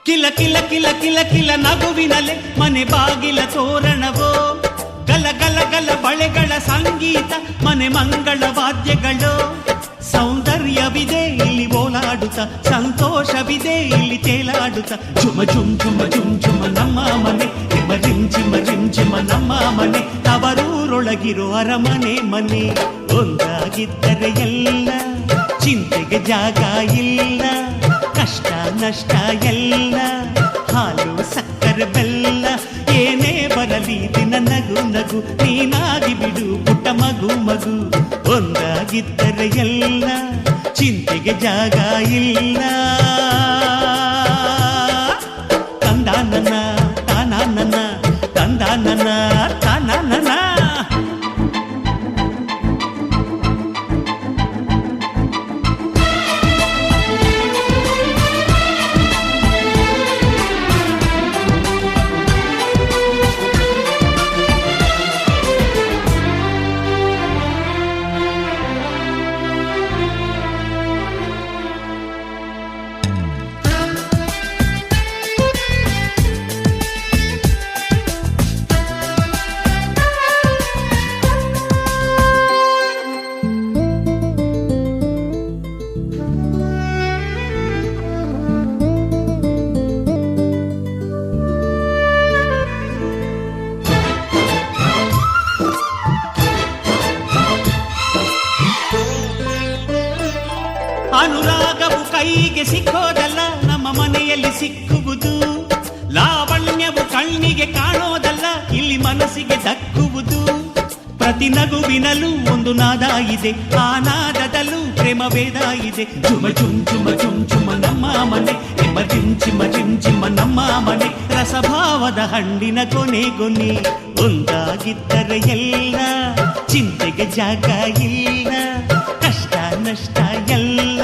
ಕಿಲ ಕಿಲ ಕಿಲ ಕಿಲ ಕಿಲ ನಗುವಿನಲೆ ಮನೆ ಬಾಗಿಲ ತೋರಣವೋ ಗಲ ಗಲ ಗಲ ಬಳೆಗಳ ಸಂಗೀತ ಮನೆ ಮಂಗಳ ವಾದ್ಯಗಳು ಸೌಂದರ್ಯವಿದೆ ಇಲ್ಲಿ ಓಲಾಡುತ್ತ ಸಂತೋಷವಿದೆ ಇಲ್ಲಿ ತೇಲಾಡುತ್ತ ಝುಮ ಝುಮ್ ಝುಮ ಝುಮ್ ಝುಮ ನಮ್ಮ ಮನೆ ರಿಮ ರಿಮ್ ಜಿಮ ರಿಮ್ ಜಿಮ ನಮ್ಮ ಮನೆ ತವರೂರೊಳಗಿರೋ ಅರಮನೆ ಮನೆ ಒಂದಾಗಿದ್ದರೆ ಎಲ್ಲ ಚಿಂತೆಗೆ ಜಾಗ ಇಲ್ಲ ಕಷ್ಟ ನಷ್ಟ ಎಲ್ಲ ಹಾಲು ಸಕ್ಕರೆ ಬೆಲ್ಲ ಏನೇ ಬರಲಿ ದಿನ ನಗು ನಗು ನೀನಾಗಿ ಬಿಡು ಪುಟ್ಟ ಮಗು ಮಗು ಒಂದಾಗಿದ್ದರೆ ಎಲ್ಲ ಚಿಂತೆಗೆ ಜಾಗ ಇಲ್ಲ ತಂದಾನನ ತಾನಾನನ ತಂದಾನನ ತಾನಾನನ ಅನುರಾಗವು ಕೈಗೆ ಸಿಕ್ಕೋದಲ್ಲ ನಮ್ಮ ಮನೆಯಲ್ಲಿ ಸಿಕ್ಕುವುದು ಲಾವಣ್ಯವು ಕಣ್ಣಿಗೆ ಕಾಣೋದಲ್ಲ ಇಲ್ಲಿ ಮನಸ್ಸಿಗೆ ದಕ್ಕುವುದು ಪ್ರತಿ ನಗುವಿನಲ್ಲೂ ಒಂದು ನಾದ ಇದೆ ಆ ನಾದದಲ್ಲೂ ಪ್ರೇಮ ವೇದ ಇದೆ ಝುಮ ಝುಮ್ ಝುಮ ಝುಮ್ ಝುಮ ನಮ್ಮ ಮನೆ ರಿಮ ಜಿಮ್ ಜಿಮ ಜಿಮ್ ಜಿಮ ನಮ್ಮ ಮನೆ ರಸಭಾವದ ಹಣ್ಣಿನ ಕೊನೆ ಕೊನೆ ಒಂದಾಗಿದ್ದರೆ ಎಲ್ಲ ಚಿಂತೆಗೆ ಜಾಗ ಇಲ್ಲ ಕಷ್ಟ ನಷ್ಟ ಎಲ್ಲ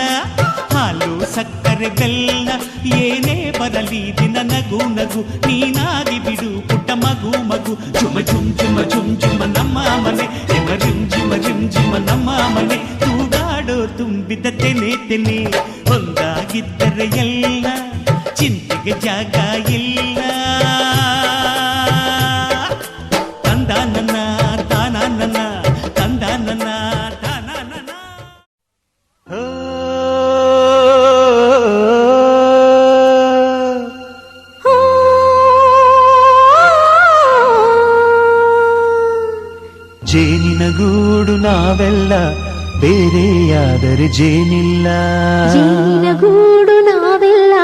ಹಾಲು ಸಕ್ಕರೆ ಬೆಲ್ಲ ಏನೇ ಬರಲಿ ದಿನ ನಗು ನಗು ನೀನಾಗಿ ಬಿಡು ಪುಟ್ಟ ಮಗು ಮಗು ಝುಮ ಝುಮ್ ಝುಮ ಝುಮ್ ಝುಮ ನಮ್ಮ ಮನೆ ರಿಮ ರಿಮ್ ಜಿಮ ರಿಮ್ ಜಿಮ ನಮ್ಮ ಮನೆ ತೂಗಾಡೋ ತುಂಬಿದ ತೆನೆ ತೆನೆ ಒಂದಾಗಿದ್ದರೆ ಎಲ್ಲ ಚಿಂತೆಗೆ ಜಾಗ ಇಲ್ಲ ತಂದಾನನ ತಾನಾನನ ತಂದಾನನ ತಾನಾನನ ಜೇನಿನ ಗೂಡು ನಾವೆಲ್ಲ ಬೇರೆಯಾದರೆ ಜೇನಿಲ್ಲ ಜೇನಿನ ಗೂಡು ನಾವೆಲ್ಲ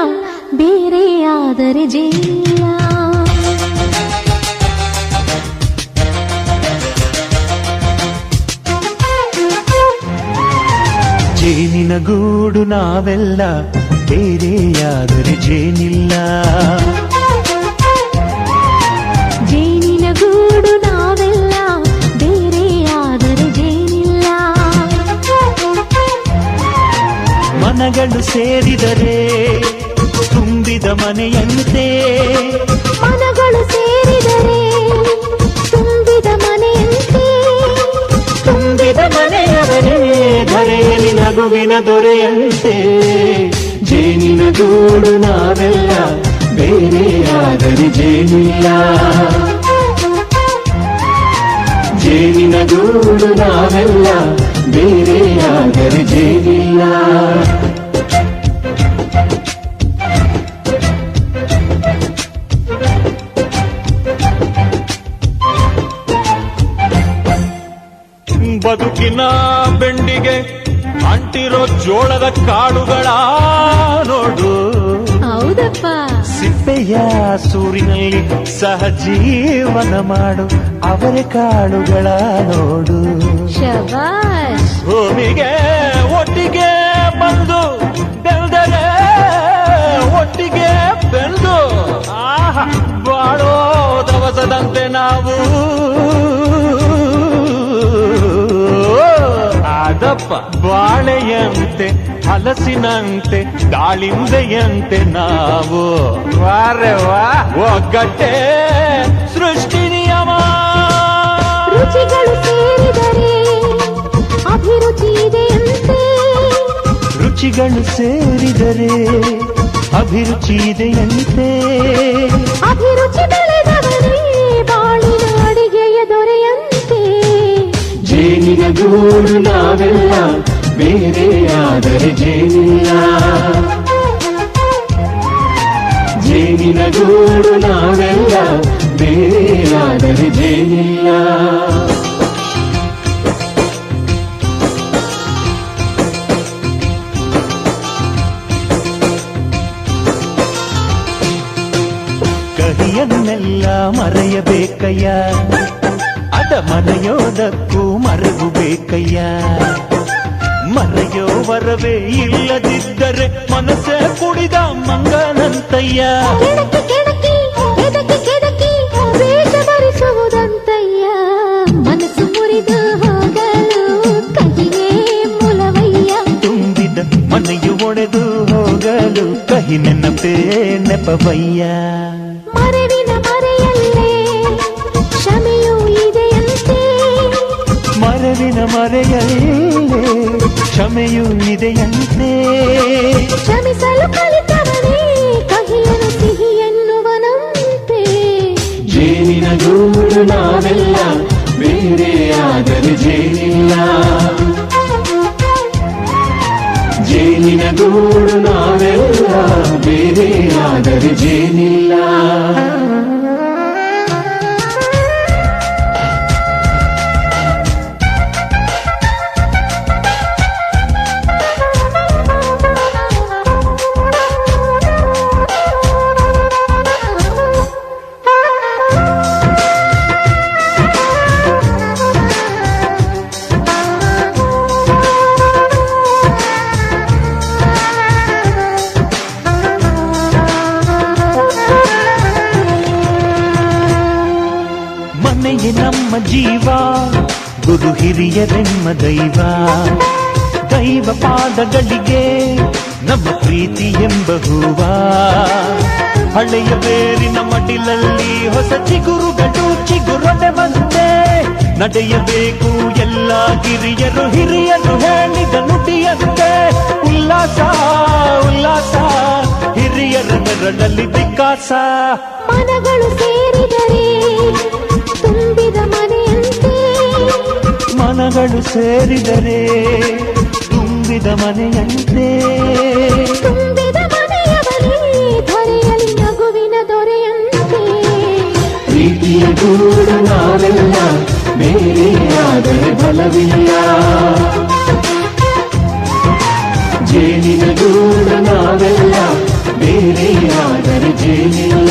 ಬೇರೆಯಾದರೆ ಜೇನಿಲ್ಲ ಜೇನಿನ ಗೂಡು ನಾವೆಲ್ಲ ಬೇರೆಯಾದರೆ ಜೇನಿಲ್ಲ ಜೇನಿನ ಗೂಡು ನಾವೆಲ್ಲ ಬೇರೆಯಾದರೆ ಜೇನಿಲ್ಲ ಮನಗಳು ಸೇರಿದರೆ ತುಂಬಿದ ಮನೆಯಂತೆ ಮನಗಳು ಸೇರಿದರೆ ತುಂಬಿದ ಮನೆಯಂತೆ ತುಂಬಿದ ಮನೆಯವರೇ ಧರೆಯಲ್ಲಿ ನಗುವಿನ ದೊರೆಯಂತೆ ಜೇನಿನ ಗೂಡು ನಾವೆಲ್ಲ ಬೇರೆಯಾದರೆ ಜೇನಿಲ್ಲ ಜೇನಿನ ಗೂಡು ನಾವೆಲ್ಲ ಬೇರೆಯಾದರೆ ಜೇನಿಲ್ಲ ಬದುಕಿನ ಬೆಂಡಿಗೆ ಅಂಟಿರೋ ಜೋಳದ ಕಾಳುಗಳ ನೋಡು. ಹೌದಪ್ಪ. ಸಿಪ್ಪೆಯ ಸೂರಿನಲ್ಲಿ ಸಹಜೀವನ ಮಾಡು ಅವರೆ ಕಾಳುಗಳ ನೋಡು. ಶಬಾಷ್. ಭೂಮಿಗೆ ಒಟ್ಟಿಗೆ ಬಂದು ಬೆಳೆದರೆ ಒಟ್ಟಿಗೆ ಬೆಳೆದು ಬಾಳೋ ದವಸದಂತೆ ನಾವು ಆದಪ್ಪ. ಬಾಳೆಯಂತೆ ಹಲಸಿನಂತೆ ದಾಳಿಂಬೆಯಂತೆ ನಾವು ವಾರೆ ವಾ ಒಗ್ಗಟ್ಟೆ ಸೃಷ್ಟಿ ನಿಯಮ. ರುಚಿಗಳು ಸೇರಿದರೆ ಅಭಿರುಚಿ ಇದೆಯಂತೆ. ರುಚಿಗಳು ಸೇರಿದರೆ ಅಭಿರುಚಿ ಇದೆಯಂತೆ. ಅಭಿರುಚಿ ಬೆಳೆದವನೇ ಬಾಳಿನ ಅಡಿಗೆಯ ದೊರೆಯಂತೆ. ಜೇನಿನ ಗೂಡು ನಾವೆಲ್ಲ ಬೇರೆಯಾದರೆ ಜೇನಿಲ್ಲ. ಜೇನಿನ ಗೂಡು ನಾವೆಲ್ಲ ಬೇರೆಯಾದರೆ ಜೇನಿಲ್ಲ. ಕಹಿಯನ್ನೆಲ್ಲ ಮರೆಯಬೇಕಯ್ಯ, ಅದ ಮನೆಯೋದಕ್ಕೂ ಮರೆವು ಬೇಕಯ್ಯ. ಮರೆಯೋ ವರವೇ ಇಲ್ಲದಿದ್ದರೆ ಮನಸ್ಸೇ ಕುಡಿದ ಮಂಗನಂತಯ್ಯ. ಕೆಣಕಿ ಕೆಣಕಿ ಕೆದಕಿ ಕೆದಕಿ ವೇಷ ಭರಿಸುವುದಂತಯ್ಯ. ಮನಸ್ಸು ಮುರಿದು ಹೋಗಲು ಕಹಿಯೇ ಮೂಲವಯ್ಯ. ತುಂಬಿದ ಮನೆಯು ಒಡೆದು ಹೋಗಲು ಕಹಿ ನೆನಪೇ ನೆಪವಯ್ಯ. ಮರವಿನ ಮರೆಯಲ್ಲೇ ಕ್ಷಮೆಯೂ ಇದೆಯಂತೆ. ಮರವಿನ ಮರೆಯಲ್ಲೇ ಕ್ಷಮೆಯೂ ಇದೆಯಂತೆ. ಕ್ಷಮಿಸಲು ಕಲಿತವನೇ ಕಹಿಯನು ಸಿಹಿ ಎನ್ನುವನಂತೆ. ಜೇನಿನ ಗೂಡು ನಾವೆಲ್ಲ ಬೇರೆಯಾದರೆ ಜೇನಿಲ್ಲ. ಜೇನಿನ ಗೂಡು ನಾವೆಲ್ಲ ಬೇರೆಯಾದರೆ ಜೇನಿಲ್ಲ. ಮನೆಯೇ ನಮ್ಮ ಜೀವ, ಗುರು ಹಿರಿಯರೆಮ್ಮ ದೈವ. ದೈವ ಪಾದಗಳಿಗೆ ನಮ್ಮ ಪ್ರೀತಿ ಎಂಬ ಹೂವ. ಹಳೆಯ ಬೇರಿನ ಮಡಿಲಲ್ಲಿ ಹೊಸ ಚಿಗುರುಗಳು ಚಿಗುರೊಡೆ ಬಂದೆ. ನಡೆಯಬೇಕು ಎಲ್ಲ ಕಿರಿಯರು ಹಿರಿಯರು ಹೇಳಿದ ನುಡಿಯಂತೆ. ಉಲ್ಲಾಸ ಉಲ್ಲಾಸ ಹಿರಿಯರ ನೆರಳಲ್ಲಿ ವಿಕಾಸ. ಮನಗಳು ಸೇರಿದರೆ ತುಂಬಿದ ಮನೆಯಂತೆ. ಮನಗಳು ಸೇರಿದರೆ ತುಂಬಿದ ಮನೆಯಂತೆ. ತುಂಬಿದ ಮನೆಯವನೇ ಧರೆಯಲ್ಲಿ ನಗುವಿನ ದೊರೆಯಂತೆ. ಪ್ರೀತಿಯ ಗೂಡು ನಾವೆಲ್ಲ ಬೇರೆಯಾದರೆ ಬಲವಿಲ್ಲ. ಜೇನಿನ ಗೂಡು ನಾವೆಲ್ಲ ಬೇರೆಯಾದರೆ ಜೇನಿಲ್ಲ.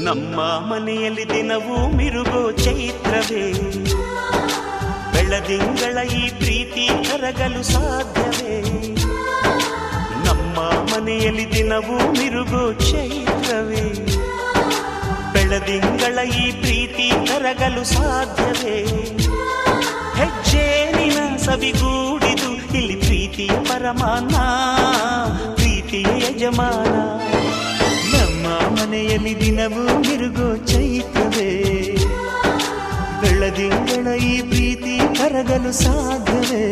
ನಮ್ಮ ಮನೆಯಲ್ಲಿ ದಿನವೂ ಮಿರುಗೋ ಚೈತ್ರವೇ. ಬೆಳದಿಂಗಳ ಈ ಪ್ರೀತಿ ಕರಗಲು ಸಾಧ್ಯವೇ? ನಮ್ಮ ಮನೆಯಲ್ಲಿ ದಿನವೂ ಮಿರುಗೋ ಚೈತ್ರವೇ. ಬೆಳದಿಂಗಳ ಈ ಪ್ರೀತಿ ಕರಗಲು ಸಾಧ್ಯವೇ? ಹೆಜ್ಜೇನಿನ ಸವಿಗೂಡಿದು ಇಲ್ಲಿ ಪ್ರೀತಿಯ ಪರಮಾನ, ಪ್ರೀತಿಯ ಯಜಮಾನ. ನಮ್ಮ ಮನೆಯಲ್ಲಿ ದಿನವೂ ಮಿರುಗೋ ಚೈತ್ರವೇ ಬೆಳದಿಂಗಳ ಈ ಪ್ರೀತಿ ಕರಗಲು ಸಾಧ್ಯವೇ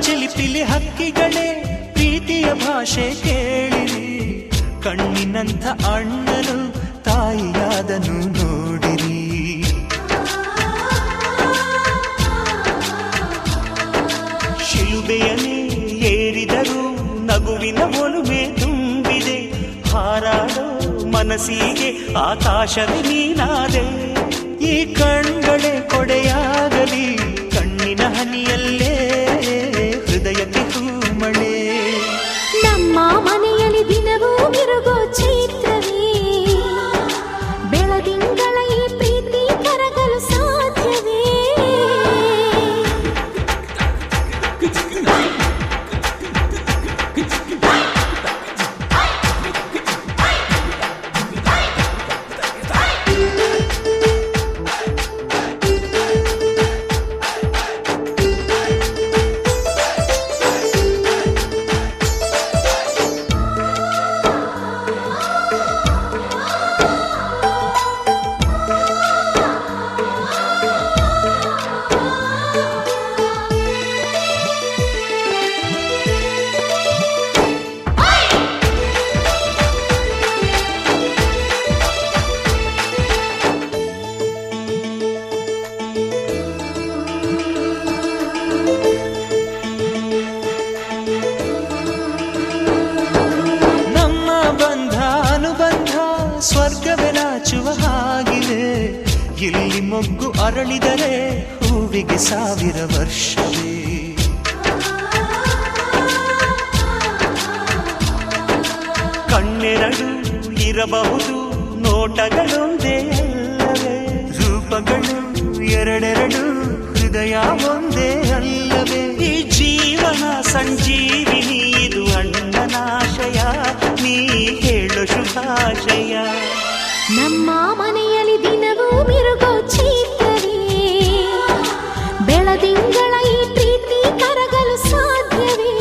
ಚಿಲಿಪಿಲಿ ಹಕ್ಕಿಗಳೇ ಪ್ರೀತಿಯ ಭಾಷೆ ಕೇಳಿರಿ ಕಣ್ಣಿನಂಥ ಅಣ್ಣನು ತಾಯಿಯಾದನು ನೋಡಿರಿ ಶಿಲುಬೆಯನೇ ಏರಿದರೂ ನಗುವಿನ ಒಲುಮೆ ತುಂಬಿದೆ ಹಾರಾಡೋ ಮನಸ್ಸಿಗೆ ಆಕಾಶವೇ ನೀನಾದೆ ಈ ಕಣ್ಗಳೇ ಕೊಡೆಯಾಗಲಿ ಕಣ್ಣಿನ ಹನಿಯಲ್ಲೇ ಹೃದಯಕ್ಕೆ ಹೂಮಳೆ ನಮ್ಮ ಮನೆಯಲ್ಲಿ ದಿನವೂ ಮಿರುಗೋ ಚೈತ್ರವೇ ಬೆಳದಿಂಗಳ ಈ ಪ್ರೀತಿ ಕರಗಲು ಸಾಧ್ಯವೇ ಸ್ವರ್ಗವೇ ನಾಚುವ ಹಾಗಿದೆ ಇಲ್ಲಿ ಮೊಗ್ಗು ಅರಳಿದರೆ ಹೂವಿಗೆ 1000 ವರ್ಷವೇ ಕಣ್ಣೆರಡು ಇರಬಹುದು ನೋಟಗಳೊಂದೇ ಅಲ್ಲವೇ ರೂಪಗಳು ಎರಡೆರಡು ಹೃದಯ ಒಂದೇ ಅಲ್ಲವೇ ಈ ಜೀವನ ಸಂಜೀವಿನಿ ಇದು ಅಣ್ಣನಾಶಯ ನೀ ಹೇಳು ಶುಭಾಶಯ ನಮ್ಮ ಮನೆಯಲ್ಲಿ ದಿನವೂ ಮಿರುಗೋ ಚೈತ್ರವೇ ಬೆಳದಿಂಗಳ ಈ ಪ್ರೀತಿ ಕರಗಲು ಸಾಧ್ಯವೇ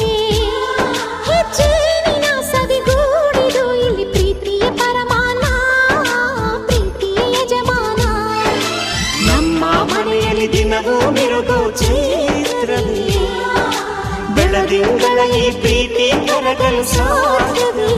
ಹೆಚ್ಚೇನಿನ ಸವಿಗೂಡಿದು ಇಲ್ಲಿ ಪ್ರೀತಿಯ ಪರಮಾನ ಪ್ರೀತಿಯ ಯಜಮಾನ ನಮ್ಮ ಮನೆಯಲ್ಲಿ ದಿನವೂ ಮಿರುಗೋ ಚೈತ್ರವೇ ಬೆಳದಿಂಗಳ ಈ ಪ್ರೀತಿ ಕರಗಲು ಸಾಧ್ಯವೇ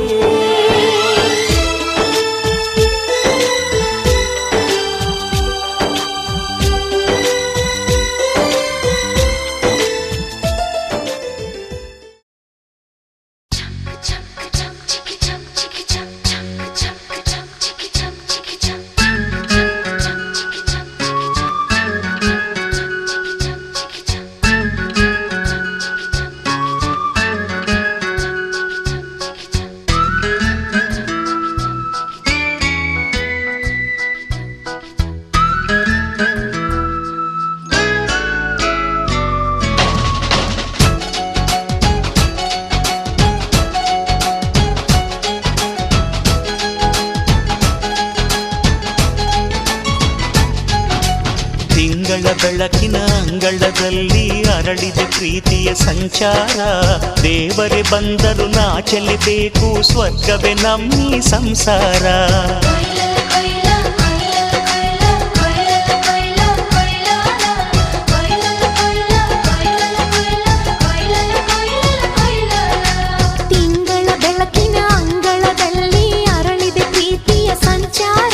ಬೆಳಕಿನ ಅಂಗಳದಲ್ಲಿ ಅರಳಿದ ಪ್ರೀತಿಯ ಸಂಚಾರ ದೇವರೇ ಬಂದರು ನಾಚಲಿಬೇಕು ಸ್ವರ್ಗವೇ ನಮ್ಮಿ ಸಂಸಾರ ತಿಂಗಳ ಬೆಳಕಿನ ಅಂಗಳದಲ್ಲಿ ಅರಳಿದ ಪ್ರೀತಿಯ ಸಂಚಾರ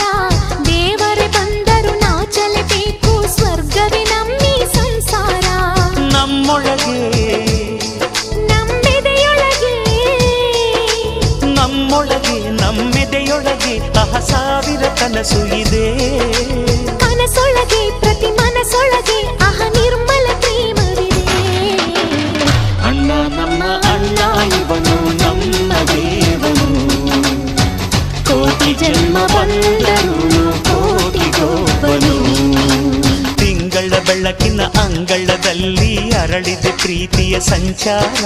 ದೇವರೇ ಬಂದರು ನಾಚಲೇಬೇಕು ಸ್ವರ್ಗವೇ ನಮ್ಮಿ ಸಂಸಾರ ನಮ್ಮೊಳಗೆ ನಮ್ಮೆದೆಯೊಳಗೆ 1000 ಕನಸು ಇದೆ ಪ್ರೀತಿಯ ಸಂಚಾರ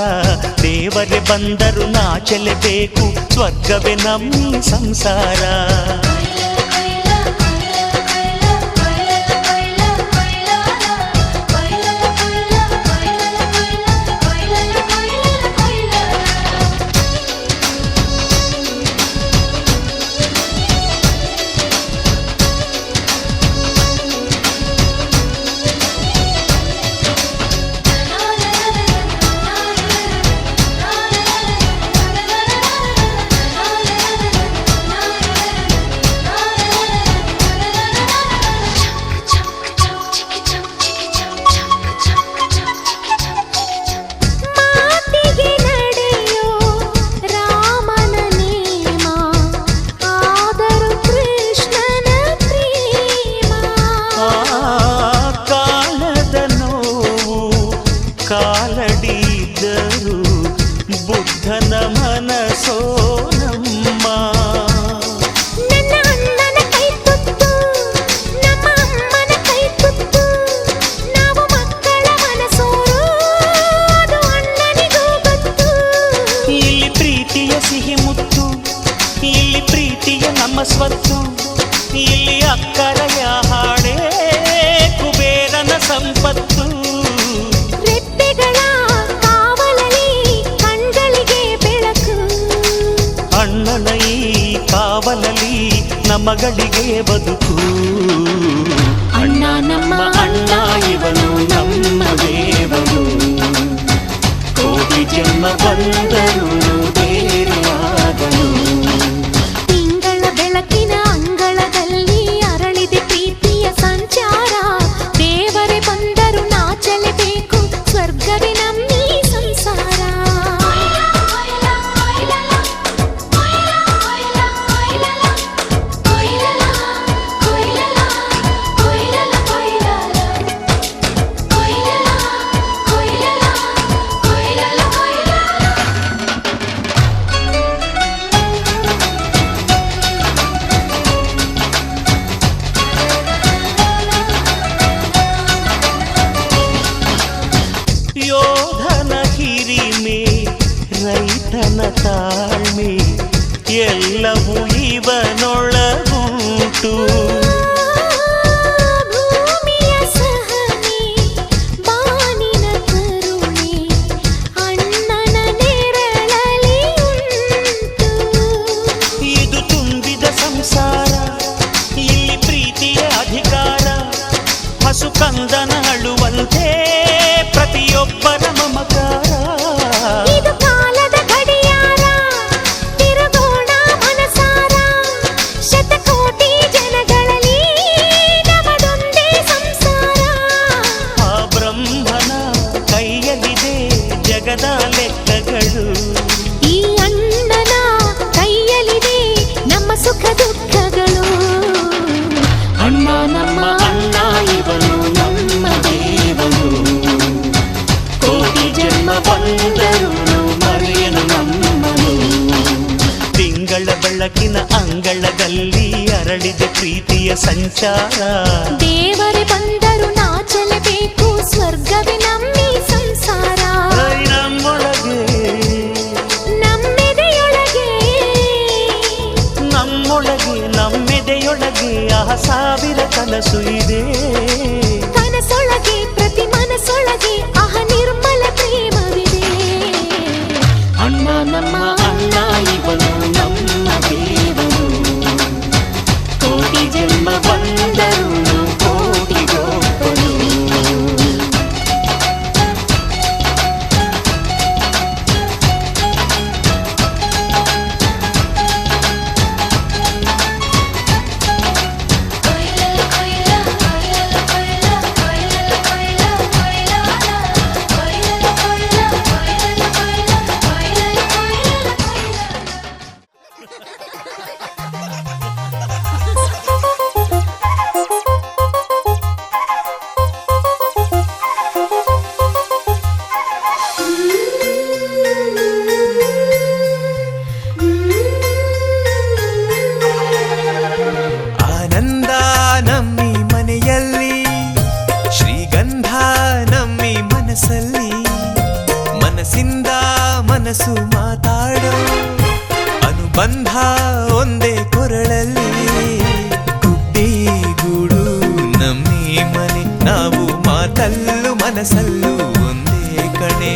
ದೇವರೇ ಬಂದರು ನಾಚಲೇಬೇಕು ಸ್ವರ್ಗವೇ ನಮ್ಮಿ ಸಂಸಾರ ಮಾತಿಗೆ ನಡೆಯೋ ರಾಮನ ನೇಮ ಆದರೂ ಕೃಷ್ಣನ ಪ್ರೇಮ ಕಾಲದ ನೋವು ಕಾಲಡಿದ್ದರು ಬುದ್ಧನ ಮನಸೋ ನಮ್ಮ ನನ್ನ ಅಣ್ಣನ ಕೈ ತುತ್ತು ನಮ್ಮ ಅಮ್ಮನ ಕೈ ತುತ್ತು ನಾವು ಮಕ್ಕಳ ಮನಸೋರು ಅದು ಅಣ್ಣನಿಗೂ ಗೊತ್ತು ಇಲ್ಲಿ ಪ್ರೀತಿಯ ಸಿಹಿ ಮುತ್ತು ಇಲ್ಲಿ ಪ್ರೀತಿಯ ನಮ್ಮ ಸ್ವತ್ತು ಇಲ್ಲಿ ಅಕ್ಕರೆಯ ಹಾಡೇ ಕುಬೇರನ ಸಂಪತ್ತು ರೆಪ್ಪೆಗಳ ಕಾವಲಲ್ಲಿ ಕಣ್ಗಳಿಗೆ ಬೆಳಕು ಅಣ್ಣನ ಈ ಕಾವಲಲ್ಲಿ ನಮಗಳಿಗೆ ಬದುಕು ಅಣ್ಣ ನಮ್ಮ ಅಣ್ಣ ಇವನು ನಮ್ಮ ದೇವರು ಕೋಟಿ ಜನ್ಮ ಬಂದರು ಬೇರೆಯಾಗಲು ತಿಂಗಳ ಬೆಳಕಿನ ಅಂಗಳದಲ್ಲಿ ಅರಳಿದೆ ಪ್ರೀತಿಯ ಸಂಚಾರ ದೇವರೇ ಬಂದರು ನಾಚಲೇಬೇಕು ಸ್ವರ್ಗವೇ ನಮ್ಮಿ ಸಂಸಾರ ಯೋಧನ ಹಿರಿಮೆ ರೈತನ ತಾಳ್ಮೆ ಎಲ್ಲವೂ ಇವನೊಳಗುಂಟು ಭೂಮಿಯ ಸಹನೆ ಬಾನಿನ ಕರುಣೆ ಅಣ್ಣನ ನೆರಳಲ್ಲಿ ಉಂಟು ಇದು ತುಂಬಿದ ಸಂಸಾರ ಇಲ್ಲಿ ಪ್ರೀತಿಯ ಅಧಿಕಾರ ಹಸು ಕಂದನ ಅಳುವಂತೆ ಪ್ರತಿಯೊಬ್ಬರ ಮಮಕಾರ ಇದು ಕಾಲದ ಗಡಿಯಾರ ತಿರುಗೋಣ ಮನಸಾರ ಶತಕೋಟಿ ಜನಗಳಲ್ಲಿ ನಮದೊಂದೇ ಸಂಸಾರ ಆ ಬ್ರಹ್ಮನ ಕೈಯಲ್ಲಿದೆ ಜಗದ ಲೆಕ್ಕಗಳು ಈ ಅಣ್ಣನ ಕೈಯಲ್ಲಿದೆ ನಮ್ಮ ಸುಖ ದುಃಖಗಳು ಅಣ್ಣ ನಮ್ಮ ಅಣ್ಣ ಇವನು ನಮ್ಮ ದೇವನು ಕೋಟಿ ಜನ್ಮ ಬಂದರು ಮರೆಯನು ನಮ್ಮನು ತಿಂಗಳ ಬೆಳಕಿನ ಅಂಗಳದಲ್ಲಿ ಅರಳಿದೆ ಪ್ರೀತಿಯ ಸಂಚಾರ ದೇವರೇ ಬಂದರು ನಾಚಲೇಬೇಕು ಸ್ವರ್ಗವೇ ನಮ್ಮಿ ಸಂಸಾರ ನಮ್ಮೊಳಗೆ ನಮ್ಮೆದೆಯೊಳಗೆ ನಮ್ಮೆದೆಯೊಳಗೆ ಆ ಸಾವಿರ ಕನಸು ಇದೆ ಕನಸೊಳಗೆ ಪ್ರತಿ ಮನಸೊಳಗೆ ಅಹ ನಿರ್ಮಲ ಪ್ರೇಮವಿದೆ ಅಣ್ಣ ನಮ್ಮ ಅಣ್ಣ ಇವನು ನಮ್ಮ ದೇವನು ಕೋಟಿ ಜನ್ಮ ಬಂದರು ಕೋಟಿಗೊಬ್ಬನು ಹಾಡು ಅನುಬಂಧ ಒಂದೇ ಕೊರಳಲ್ಲಿ ಗುಡ್ಡಿ ಗೂಡು ನಮ್ಮಿ ಮನೆ ನಾವು ಮಾತಲ್ಲೂ ಮನಸ್ಸಲ್ಲೂ ಒಂದೇ ಕಣೆ